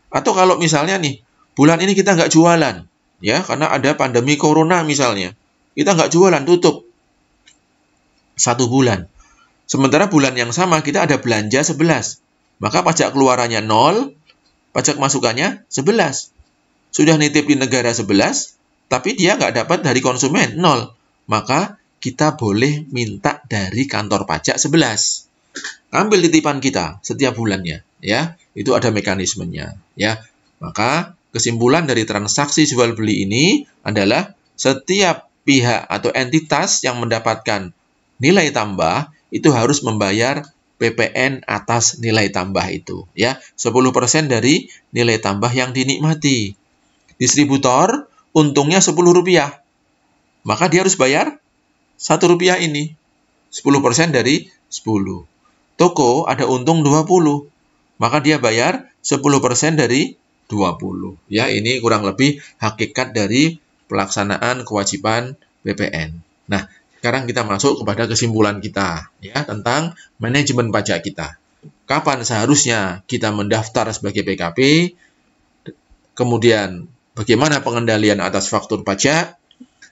Atau kalau misalnya nih, bulan ini kita nggak jualan, ya, karena ada pandemi corona misalnya. Kita nggak jualan, tutup 1 bulan. Sementara bulan yang sama kita ada belanja 11. Maka pajak keluarannya 0, pajak masukannya 11. Sudah nitip di negara 11, tapi dia nggak dapat dari konsumen 0. Maka kita boleh minta dari kantor pajak 11. Ambil titipan kita setiap bulannya, ya. Itu ada mekanismenya, ya. Maka kesimpulan dari transaksi jual beli ini adalah setiap pihak atau entitas yang mendapatkan nilai tambah itu harus membayar PPN atas nilai tambah itu, ya. 10% dari nilai tambah yang dinikmati. Distributor untungnya Rp10. Maka dia harus bayar Rp1 ini, 10% dari 10. Toko ada untung 20, maka dia bayar 10% dari 20. Ya, ini kurang lebih hakikat dari pelaksanaan kewajiban PPN. Nah, sekarang kita masuk kepada kesimpulan kita, ya, tentang manajemen pajak kita. Kapan seharusnya kita mendaftar sebagai PKP, kemudian bagaimana pengendalian atas faktur pajak,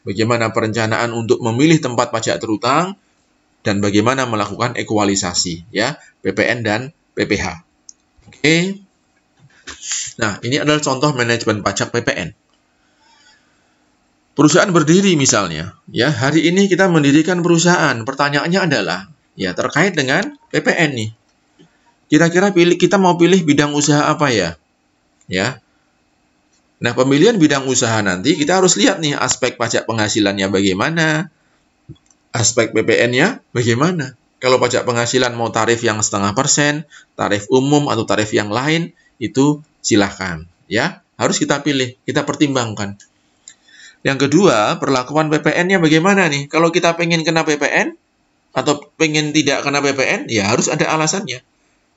bagaimana perencanaan untuk memilih tempat pajak terutang, dan bagaimana melakukan ekualisasi, ya, PPN dan PPH. Oke. Nah, ini adalah contoh manajemen pajak PPN. Perusahaan berdiri misalnya, ya, hari ini kita mendirikan perusahaan. Pertanyaannya adalah, ya, terkait dengan PPN nih. Kira-kira kita mau pilih bidang usaha apa ya? Ya. Nah, pemilihan bidang usaha nanti kita harus lihat nih aspek pajak penghasilannya bagaimana, aspek PPN-nya bagaimana. Kalau pajak penghasilan mau tarif yang 0,5%, tarif umum atau tarif yang lain, itu silahkan, ya. Harus kita pilih, kita pertimbangkan. Yang kedua, perlakuan PPN-nya bagaimana nih? Kalau kita pengen kena PPN atau pengen tidak kena PPN, ya harus ada alasannya.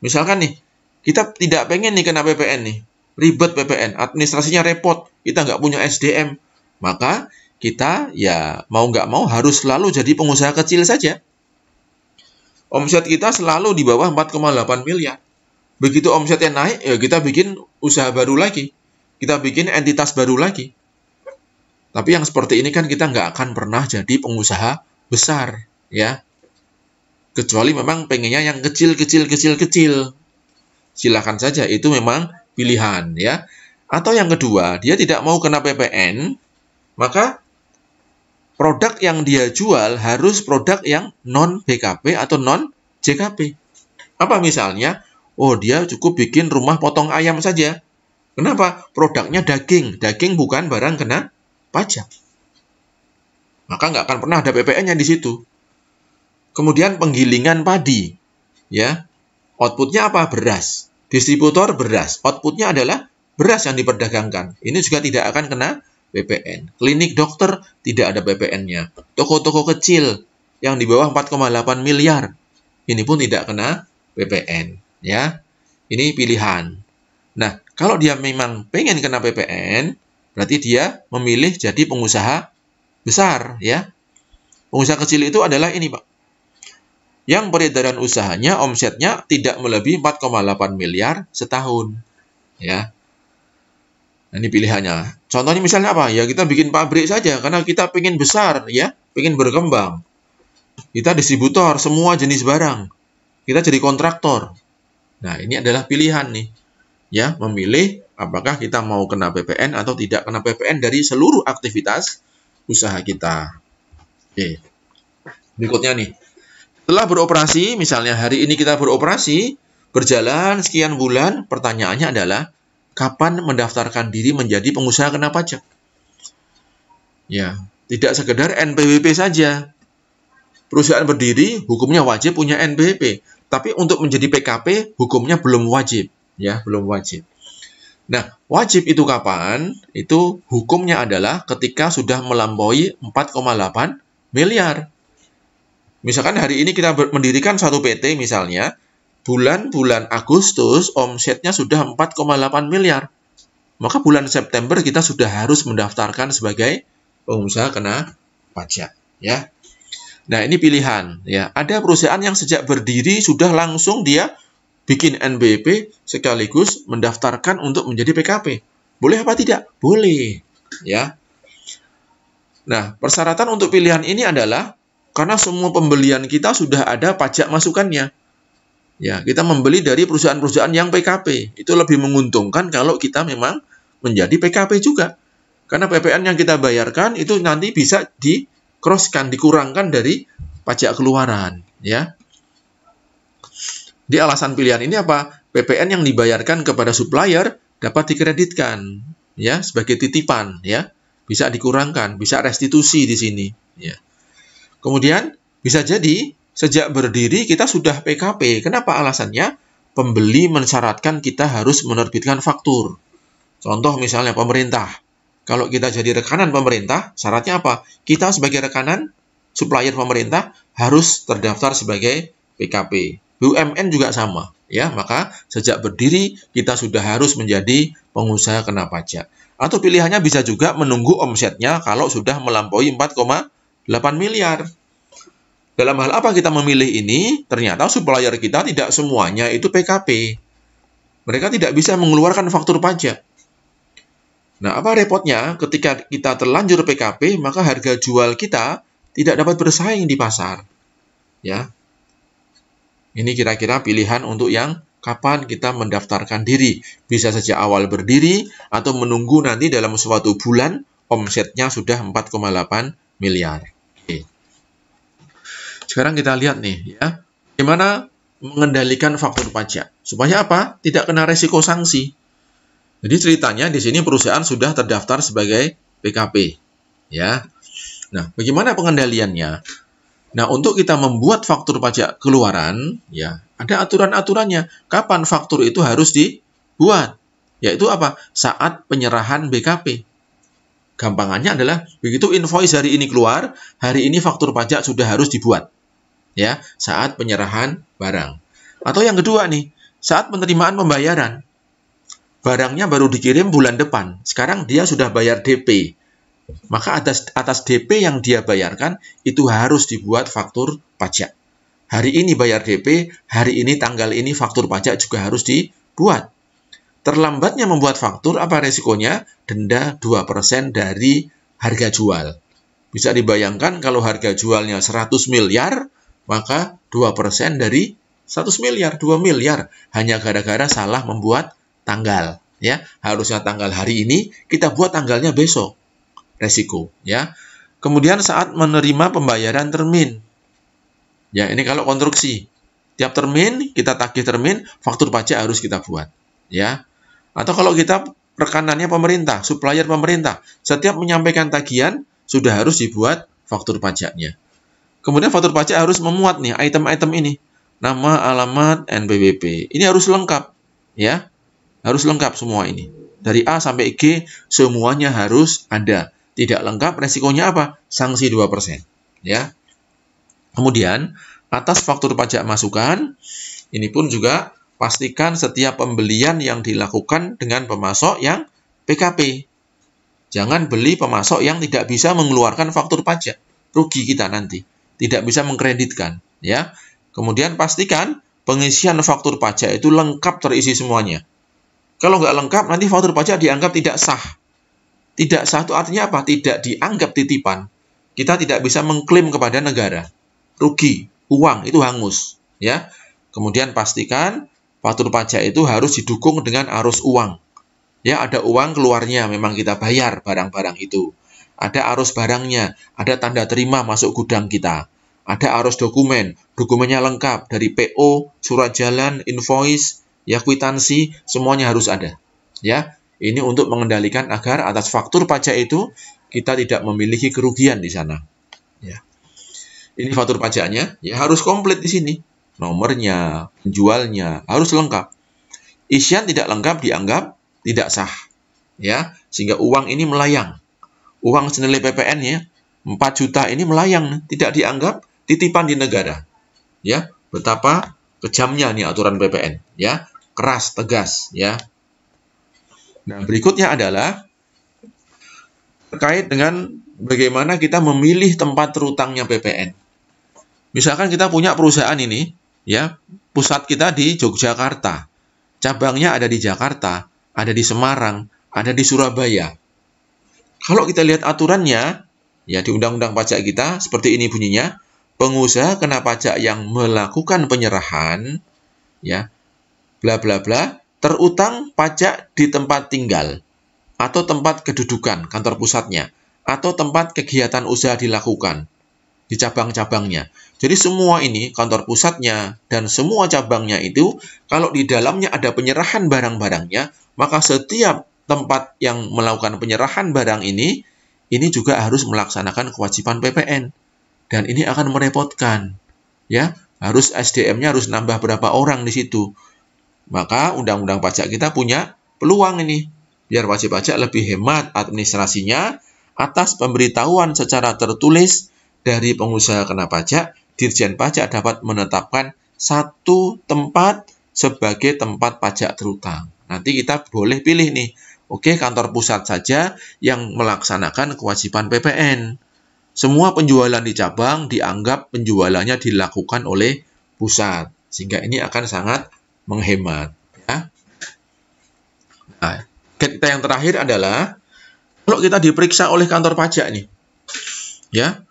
Misalkan nih, kita tidak pengen nih kena PPN nih. Ribet PPN, administrasinya repot, kita nggak punya SDM, maka kita ya mau nggak mau harus selalu jadi pengusaha kecil saja. Omset kita selalu di bawah 4,8 miliar. Begitu omsetnya naik, ya kita bikin usaha baru lagi. Kita bikin entitas baru lagi. Tapi yang seperti ini kan kita nggak akan pernah jadi pengusaha besar, ya. Kecuali memang pengennya yang kecil. Silakan saja, itu memang pilihan, ya. Atau yang kedua, dia tidak mau kena PPN, maka produk yang dia jual harus produk yang non-BKP atau non-JKP. Apa misalnya? Oh, dia cukup bikin rumah potong ayam saja. Kenapa? Produknya daging. Daging bukan barang kena pajak. Maka nggak akan pernah ada PPN-nya di situ. Kemudian penggilingan padi, ya. Outputnya apa? Beras. Distributor beras. Outputnya adalah beras yang diperdagangkan. Ini juga tidak akan kena PPN. Klinik dokter tidak ada PPN-nya. Toko-toko kecil yang di bawah 4,8 miliar. Ini pun tidak kena PPN, ya. Ini pilihan. Nah, kalau dia memang pengen kena PPN, berarti dia memilih jadi pengusaha besar, ya. Pengusaha kecil itu adalah ini, Pak. Yang peredaran usahanya, omsetnya tidak melebihi 4,8 miliar setahun, ya. Nah, ini pilihannya. Contohnya misalnya apa? Ya kita bikin pabrik saja karena kita pengen besar, ya, pengen berkembang. Kita distributor semua jenis barang. Kita jadi kontraktor. Nah, ini adalah pilihan nih. Ya, memilih apakah kita mau kena PPN atau tidak kena PPN dari seluruh aktivitas usaha kita. Oke. Berikutnya nih. Setelah beroperasi, misalnya hari ini kita beroperasi, berjalan sekian bulan, pertanyaannya adalah kapan mendaftarkan diri menjadi pengusaha kena pajak? Ya, tidak sekedar NPWP saja. Perusahaan berdiri, hukumnya wajib punya NPWP. Tapi untuk menjadi PKP, hukumnya belum wajib. Ya, belum wajib. Nah, wajib itu kapan? Itu hukumnya adalah ketika sudah melampaui 4,8 miliar. Misalkan hari ini kita mendirikan satu PT misalnya, bulan-bulan Agustus omsetnya sudah 4,8 miliar. Maka bulan September kita sudah harus mendaftarkan sebagai pengusaha kena pajak, ya. Nah, ini pilihan, ya. Ada perusahaan yang sejak berdiri sudah langsung dia bikin NPWP sekaligus mendaftarkan untuk menjadi PKP. Boleh apa tidak? Boleh, ya. Nah, persyaratan untuk pilihan ini adalah karena semua pembelian kita sudah ada pajak masukannya. Ya, kita membeli dari perusahaan-perusahaan yang PKP. Itu lebih menguntungkan kalau kita memang menjadi PKP juga. Karena PPN yang kita bayarkan itu nanti bisa di-cross-kan, dikurangkan dari pajak keluaran, ya. Di alasan pilihan ini apa? PPN yang dibayarkan kepada supplier dapat dikreditkan, ya, sebagai titipan, ya. Bisa dikurangkan, bisa restitusi di sini, ya. Kemudian bisa jadi sejak berdiri kita sudah PKP. Kenapa alasannya? Pembeli mensyaratkan kita harus menerbitkan faktur. Contoh misalnya pemerintah. Kalau kita jadi rekanan pemerintah, syaratnya apa? Kita sebagai rekanan supplier pemerintah harus terdaftar sebagai PKP. BUMN juga sama, ya. Maka sejak berdiri kita sudah harus menjadi pengusaha kena pajak. Atau pilihannya bisa juga menunggu omsetnya kalau sudah melampaui 4,8 miliar. Dalam hal apa kita memilih ini? Ternyata supplier kita tidak semuanya itu PKP. Mereka tidak bisa mengeluarkan faktur pajak. Nah, apa repotnya? Ketika kita terlanjur PKP, maka harga jual kita tidak dapat bersaing di pasar. Ya. Ini kira-kira pilihan untuk yang kapan kita mendaftarkan diri. Bisa sejak awal berdiri atau menunggu nanti dalam suatu bulan omsetnya sudah 4,8 miliar. Oke. Sekarang kita lihat nih, ya, bagaimana mengendalikan faktur pajak. Supaya apa? Tidak kena resiko sanksi. Jadi ceritanya di sini perusahaan sudah terdaftar sebagai PKP, ya. Nah, bagaimana pengendaliannya? Nah, untuk kita membuat faktur pajak keluaran, ya, ada aturan-aturannya. Kapan faktur itu harus dibuat? Yaitu apa? Saat penyerahan BKP. Gampangannya adalah begitu invoice hari ini keluar, hari ini faktur pajak sudah harus dibuat. Ya, saat penyerahan barang. Atau yang kedua nih, saat penerimaan pembayaran. Barangnya baru dikirim bulan depan. Sekarang dia sudah bayar DP. Maka atas DP yang dia bayarkan, itu harus dibuat faktur pajak. Hari ini bayar DP, hari ini tanggal ini faktur pajak juga harus dibuat. Terlambatnya membuat faktur, apa resikonya? Denda 2% dari harga jual. Bisa dibayangkan kalau harga jualnya 100 miliar, maka 2% dari 100 miliar, 2 miliar. Hanya gara-gara salah membuat tanggal. Ya, harusnya tanggal hari ini, kita buat tanggalnya besok. Resiko, ya. Kemudian saat menerima pembayaran termin. Ya, ini kalau konstruksi. Tiap termin, kita tagih termin, faktur pajak harus kita buat. Ya. Atau kalau kita rekanannya pemerintah, supplier pemerintah, setiap menyampaikan tagihan, sudah harus dibuat faktur pajaknya. Kemudian faktur pajak harus memuat nih item-item ini. Nama, alamat, NPWP. Ini harus lengkap, ya. Harus lengkap semua ini. Dari A sampai G, semuanya harus ada. Tidak lengkap, resikonya apa? Sanksi 2%. Ya. Kemudian, atas faktur pajak masukan, ini pun juga pastikan setiap pembelian yang dilakukan dengan pemasok yang PKP. Jangan beli pemasok yang tidak bisa mengeluarkan faktur pajak. Rugi kita nanti. Tidak bisa mengkreditkan. Ya. Kemudian pastikan pengisian faktur pajak itu lengkap terisi semuanya. Kalau nggak lengkap, nanti faktur pajak dianggap tidak sah. Tidak sah itu artinya apa? Tidak dianggap titipan. Kita tidak bisa mengklaim kepada negara. Rugi, uang itu hangus. Ya. Kemudian pastikan faktur pajak itu harus didukung dengan arus uang. Ya, ada uang keluarnya, memang kita bayar barang-barang itu. Ada arus barangnya, ada tanda terima masuk gudang kita. Ada arus dokumen, dokumennya lengkap dari PO, surat jalan, invoice, ya kwitansi, semuanya harus ada. Ya, ini untuk mengendalikan agar atas faktur pajak itu kita tidak memiliki kerugian di sana. Ya. Ini faktur pajaknya, ya harus komplit di sini. Nomornya, penjualnya harus lengkap. Isian tidak lengkap dianggap tidak sah. Ya, sehingga uang ini melayang. Uang senilai PPN ya, 4 juta ini melayang, tidak dianggap titipan di negara. Ya, betapa kejamnya nih aturan PPN, ya. Keras, tegas, ya. Nah, berikutnya adalah terkait dengan bagaimana kita memilih tempat terutangnya PPN. Misalkan kita punya perusahaan ini, ya, pusat kita di Yogyakarta. Cabangnya ada di Jakarta, ada di Semarang, ada di Surabaya. Kalau kita lihat aturannya, ya di Undang-Undang Pajak kita, seperti ini bunyinya, pengusaha kena pajak yang melakukan penyerahan, ya, bla bla bla, terutang pajak di tempat tinggal, atau tempat kedudukan, kantor pusatnya, atau tempat kegiatan usaha dilakukan, di cabang-cabangnya. Jadi semua ini, kantor pusatnya, dan semua cabangnya itu, kalau di dalamnya ada penyerahan barang-barangnya, maka setiap tempat yang melakukan penyerahan barang ini juga harus melaksanakan kewajiban PPN. Dan ini akan merepotkan. Ya, harus SDM-nya harus nambah berapa orang di situ. Maka Undang-Undang Pajak kita punya peluang ini. Biar wajib pajak lebih hemat administrasinya, atas pemberitahuan secara tertulis dari pengusaha kena pajak, Dirjen Pajak dapat menetapkan satu tempat sebagai tempat pajak terutang. Nanti kita boleh pilih nih. Oke, kantor pusat saja yang melaksanakan kewajiban PPN. Semua penjualan di cabang dianggap penjualannya dilakukan oleh pusat. Sehingga ini akan sangat menghemat. Ya. Nah, kita yang terakhir adalah, kalau kita diperiksa oleh kantor pajak nih, ya,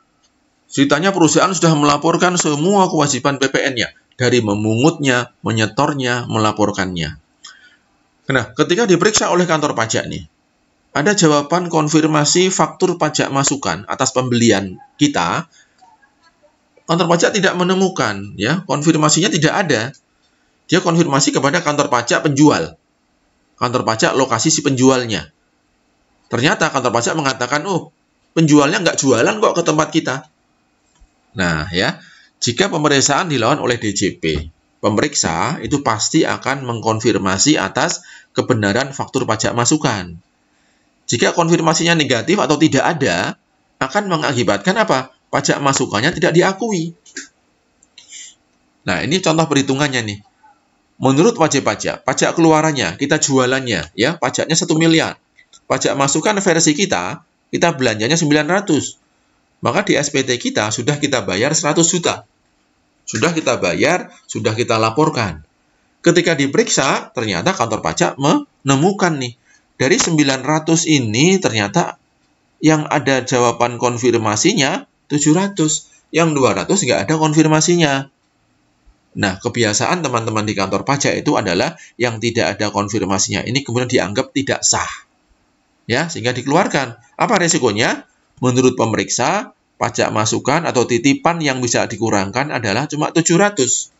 ceritanya perusahaan sudah melaporkan semua kewajiban PPN-nya. Dari memungutnya, menyetornya, melaporkannya. Nah, ketika diperiksa oleh kantor pajak nih, ada jawaban konfirmasi faktur pajak masukan atas pembelian kita. Kantor pajak tidak menemukan, ya, konfirmasinya tidak ada. Dia konfirmasi kepada kantor pajak penjual. Kantor pajak lokasi si penjualnya. Ternyata kantor pajak mengatakan, oh, penjualnya nggak jualan kok ke tempat kita. Nah, ya, jika pemeriksaan dilakukan oleh DJP, pemeriksa itu pasti akan mengkonfirmasi atas kebenaran faktur pajak masukan. Jika konfirmasinya negatif atau tidak ada, akan mengakibatkan apa? Pajak masukannya tidak diakui. Nah, ini contoh perhitungannya nih. Menurut wajib pajak, pajak keluarannya, kita jualannya, ya, pajaknya 1 miliar. Pajak masukan versi kita belanjanya 900. Maka di SPT kita sudah kita bayar 100 juta. Sudah kita bayar, sudah kita laporkan. Ketika diperiksa, ternyata kantor pajak menemukan nih, dari 900 ini ternyata yang ada jawaban konfirmasinya 700, yang 200 nggak ada konfirmasinya. Nah, kebiasaan teman-teman di kantor pajak itu adalah yang tidak ada konfirmasinya ini kemudian dianggap tidak sah. Ya, sehingga dikeluarkan. Apa resikonya? Menurut pemeriksa, pajak masukan atau titipan yang bisa dikurangkan adalah cuma 700.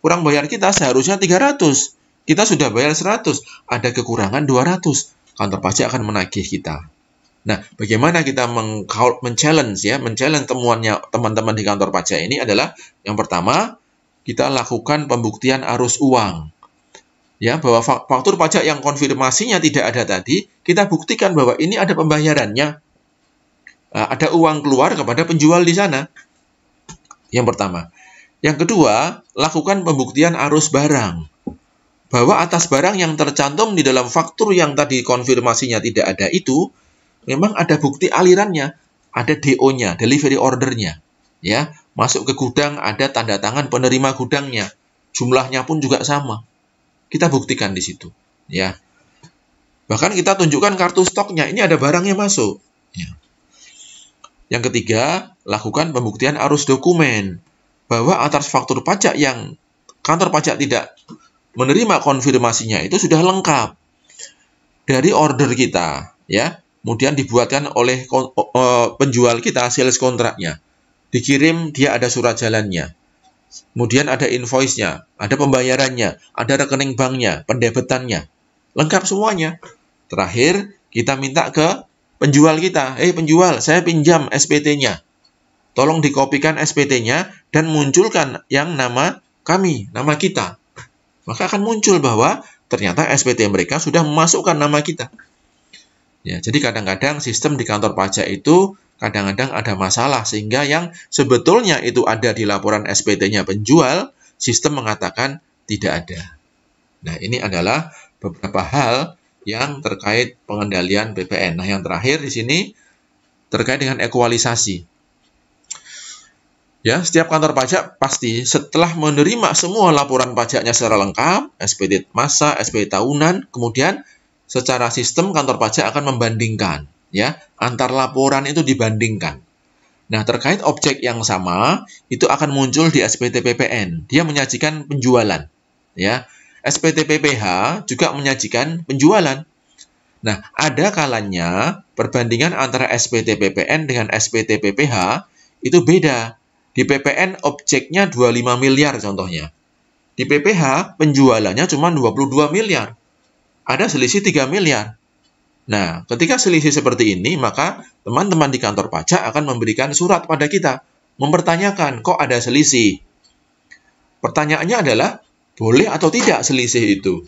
Kurang bayar kita seharusnya 300. Kita sudah bayar 100. Ada kekurangan 200. Kantor pajak akan menagih kita. Nah, bagaimana kita men-challenge temuannya teman-teman di kantor pajak ini adalah, yang pertama, kita lakukan pembuktian arus uang. Ya, bahwa faktur pajak yang konfirmasinya tidak ada tadi, kita buktikan bahwa ini ada pembayarannya. Ada uang keluar kepada penjual di sana. Yang pertama. Yang kedua, lakukan pembuktian arus barang. Bahwa atas barang yang tercantum di dalam faktur yang tadi konfirmasinya tidak ada itu, memang ada bukti alirannya, ada DO-nya, delivery order-nya. Ya, masuk ke gudang ada tanda tangan penerima gudangnya. Jumlahnya pun juga sama. Kita buktikan di situ. ya. Bahkan kita tunjukkan kartu stoknya, ini ada barangnya masuk. Ya. Yang ketiga, lakukan pembuktian arus dokumen bahwa atas faktur pajak yang kantor pajak tidak menerima konfirmasinya itu sudah lengkap dari order kita, ya. Kemudian dibuatkan oleh penjual kita sales kontraknya. Dikirim, dia ada surat jalannya. Kemudian ada invoice-nya, ada pembayarannya, ada rekening banknya, pendebetannya. Lengkap semuanya. Terakhir, kita minta ke penjual kita. Penjual, saya pinjam SPT-nya. Tolong dikopikan SPT-nya dan munculkan yang nama kami, nama kita. Maka akan muncul bahwa ternyata SPT mereka sudah memasukkan nama kita. Ya, jadi kadang-kadang sistem di kantor pajak itu kadang-kadang ada masalah sehingga yang sebetulnya itu ada di laporan SPT-nya penjual, sistem mengatakan tidak ada. Nah, ini adalah beberapa hal yang terkait pengendalian PPN. Nah, yang terakhir di sini terkait dengan ekualisasi. Ya, setiap kantor pajak pasti setelah menerima semua laporan pajaknya secara lengkap, SPT masa, SPT tahunan, kemudian secara sistem kantor pajak akan membandingkan, ya, antar laporan itu dibandingkan. Nah, terkait objek yang sama itu akan muncul di SPT PPN. Dia menyajikan penjualan, ya. SPT PPH juga menyajikan penjualan. Nah, ada kalanya perbandingan antara SPT PPN dengan SPT PPH itu beda. Di PPN objeknya 25 miliar contohnya. Di PPH penjualannya cuma 22 miliar. Ada selisih 3 miliar. Nah, ketika selisih seperti ini, maka teman-teman di kantor pajak akan memberikan surat pada kita, mempertanyakan, kok ada selisih? Pertanyaannya adalah, boleh atau tidak selisih itu?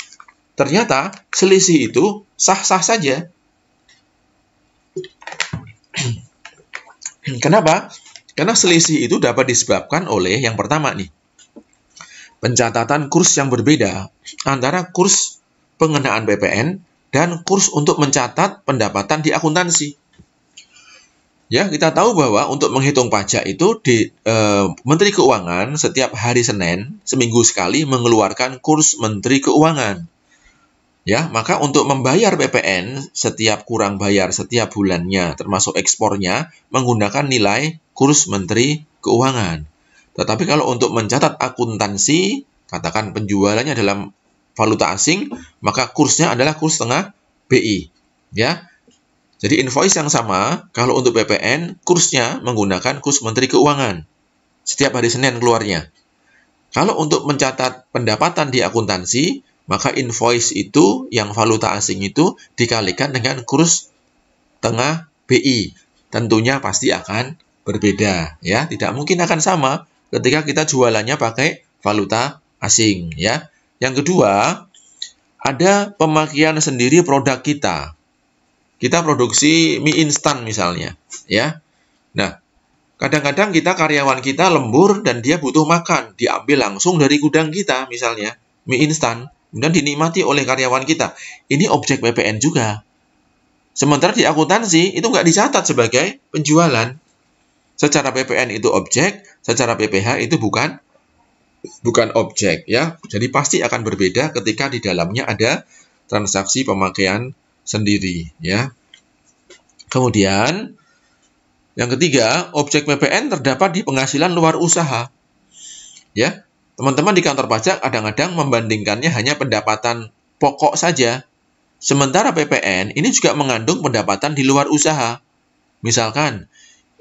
Ternyata, selisih itu sah-sah saja. Kenapa? Karena selisih itu dapat disebabkan oleh yang pertama nih, pencatatan kurs yang berbeda antara kurs pengenaan PPN dan kurs untuk mencatat pendapatan di akuntansi. Ya, kita tahu bahwa untuk menghitung pajak itu di Menteri Keuangan setiap hari Senin seminggu sekali mengeluarkan kurs Menteri Keuangan. Ya, maka untuk membayar PPN setiap kurang bayar setiap bulannya termasuk ekspornya menggunakan nilai kurs Menteri Keuangan. Tetapi kalau untuk mencatat akuntansi, katakan penjualannya dalam valuta asing, maka kursnya adalah kurs tengah BI, ya. Jadi invoice yang sama, kalau untuk PPN, kursnya menggunakan kurs Menteri Keuangan. Setiap hari Senin keluarnya. Kalau untuk mencatat pendapatan di akuntansi, maka invoice itu, yang valuta asing itu, dikalikan dengan kurs tengah BI. Tentunya pasti akan berbeda, ya. Tidak mungkin akan sama ketika kita jualannya pakai valuta asing, ya. Yang kedua, ada pemakaian sendiri produk kita. Kita produksi mie instan misalnya, ya. Nah, kadang-kadang kita karyawan kita lembur dan dia butuh makan, diambil langsung dari gudang kita misalnya, mie instan, kemudian dinikmati oleh karyawan kita. Ini objek PPN juga. Sementara di akuntansi itu nggak dicatat sebagai penjualan. Secara PPN itu objek, secara PPH itu bukan objek, ya. Jadi pasti akan berbeda ketika di dalamnya ada transaksi pemakaian sendiri, ya. Kemudian yang ketiga, objek PPN terdapat di penghasilan luar usaha. Ya. Teman-teman di kantor pajak kadang-kadang membandingkannya hanya pendapatan pokok saja. Sementara PPN ini juga mengandung pendapatan di luar usaha. Misalkan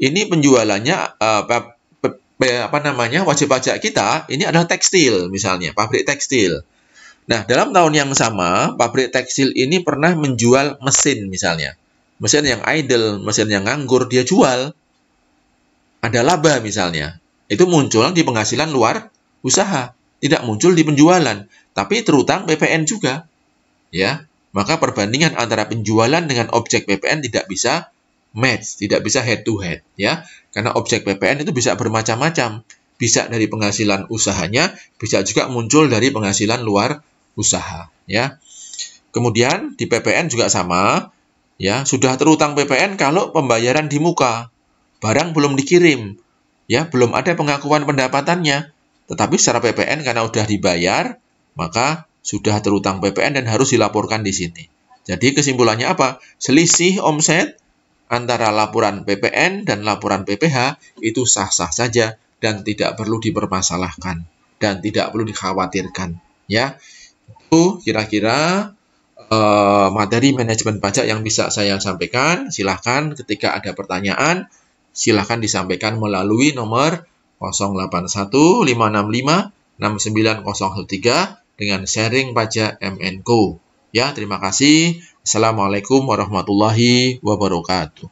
ini penjualannya wajib pajak kita ini adalah tekstil misalnya, pabrik tekstil. Nah, dalam tahun yang sama, pabrik tekstil ini pernah menjual mesin misalnya. Mesin yang idle, mesin yang nganggur dia jual. Ada laba misalnya. Itu muncul di penghasilan luar usaha, tidak muncul di penjualan, tapi terutang PPN juga. Ya, maka perbandingan antara penjualan dengan objek PPN tidak bisa match, tidak bisa head to head, ya. Karena objek PPN itu bisa bermacam-macam. Bisa dari penghasilan usahanya, bisa juga muncul dari penghasilan luar usaha, ya. Kemudian di PPN juga sama, ya, sudah terutang PPN kalau pembayaran di muka. Barang belum dikirim, ya, belum ada pengakuan pendapatannya. Tetapi secara PPN karena sudah dibayar, maka sudah terutang PPN dan harus dilaporkan di sini. Jadi kesimpulannya apa? Selisih omset antara laporan PPN dan laporan PPH itu sah-sah saja dan tidak perlu dipermasalahkan dan tidak perlu dikhawatirkan. Ya, itu kira-kira materi manajemen pajak yang bisa saya sampaikan. Silahkan ketika ada pertanyaan, silahkan disampaikan melalui nomor 0815656903 dengan sharing pajak MNCo. Ya, terima kasih. Assalamualaikum warahmatullahi wabarakatuh.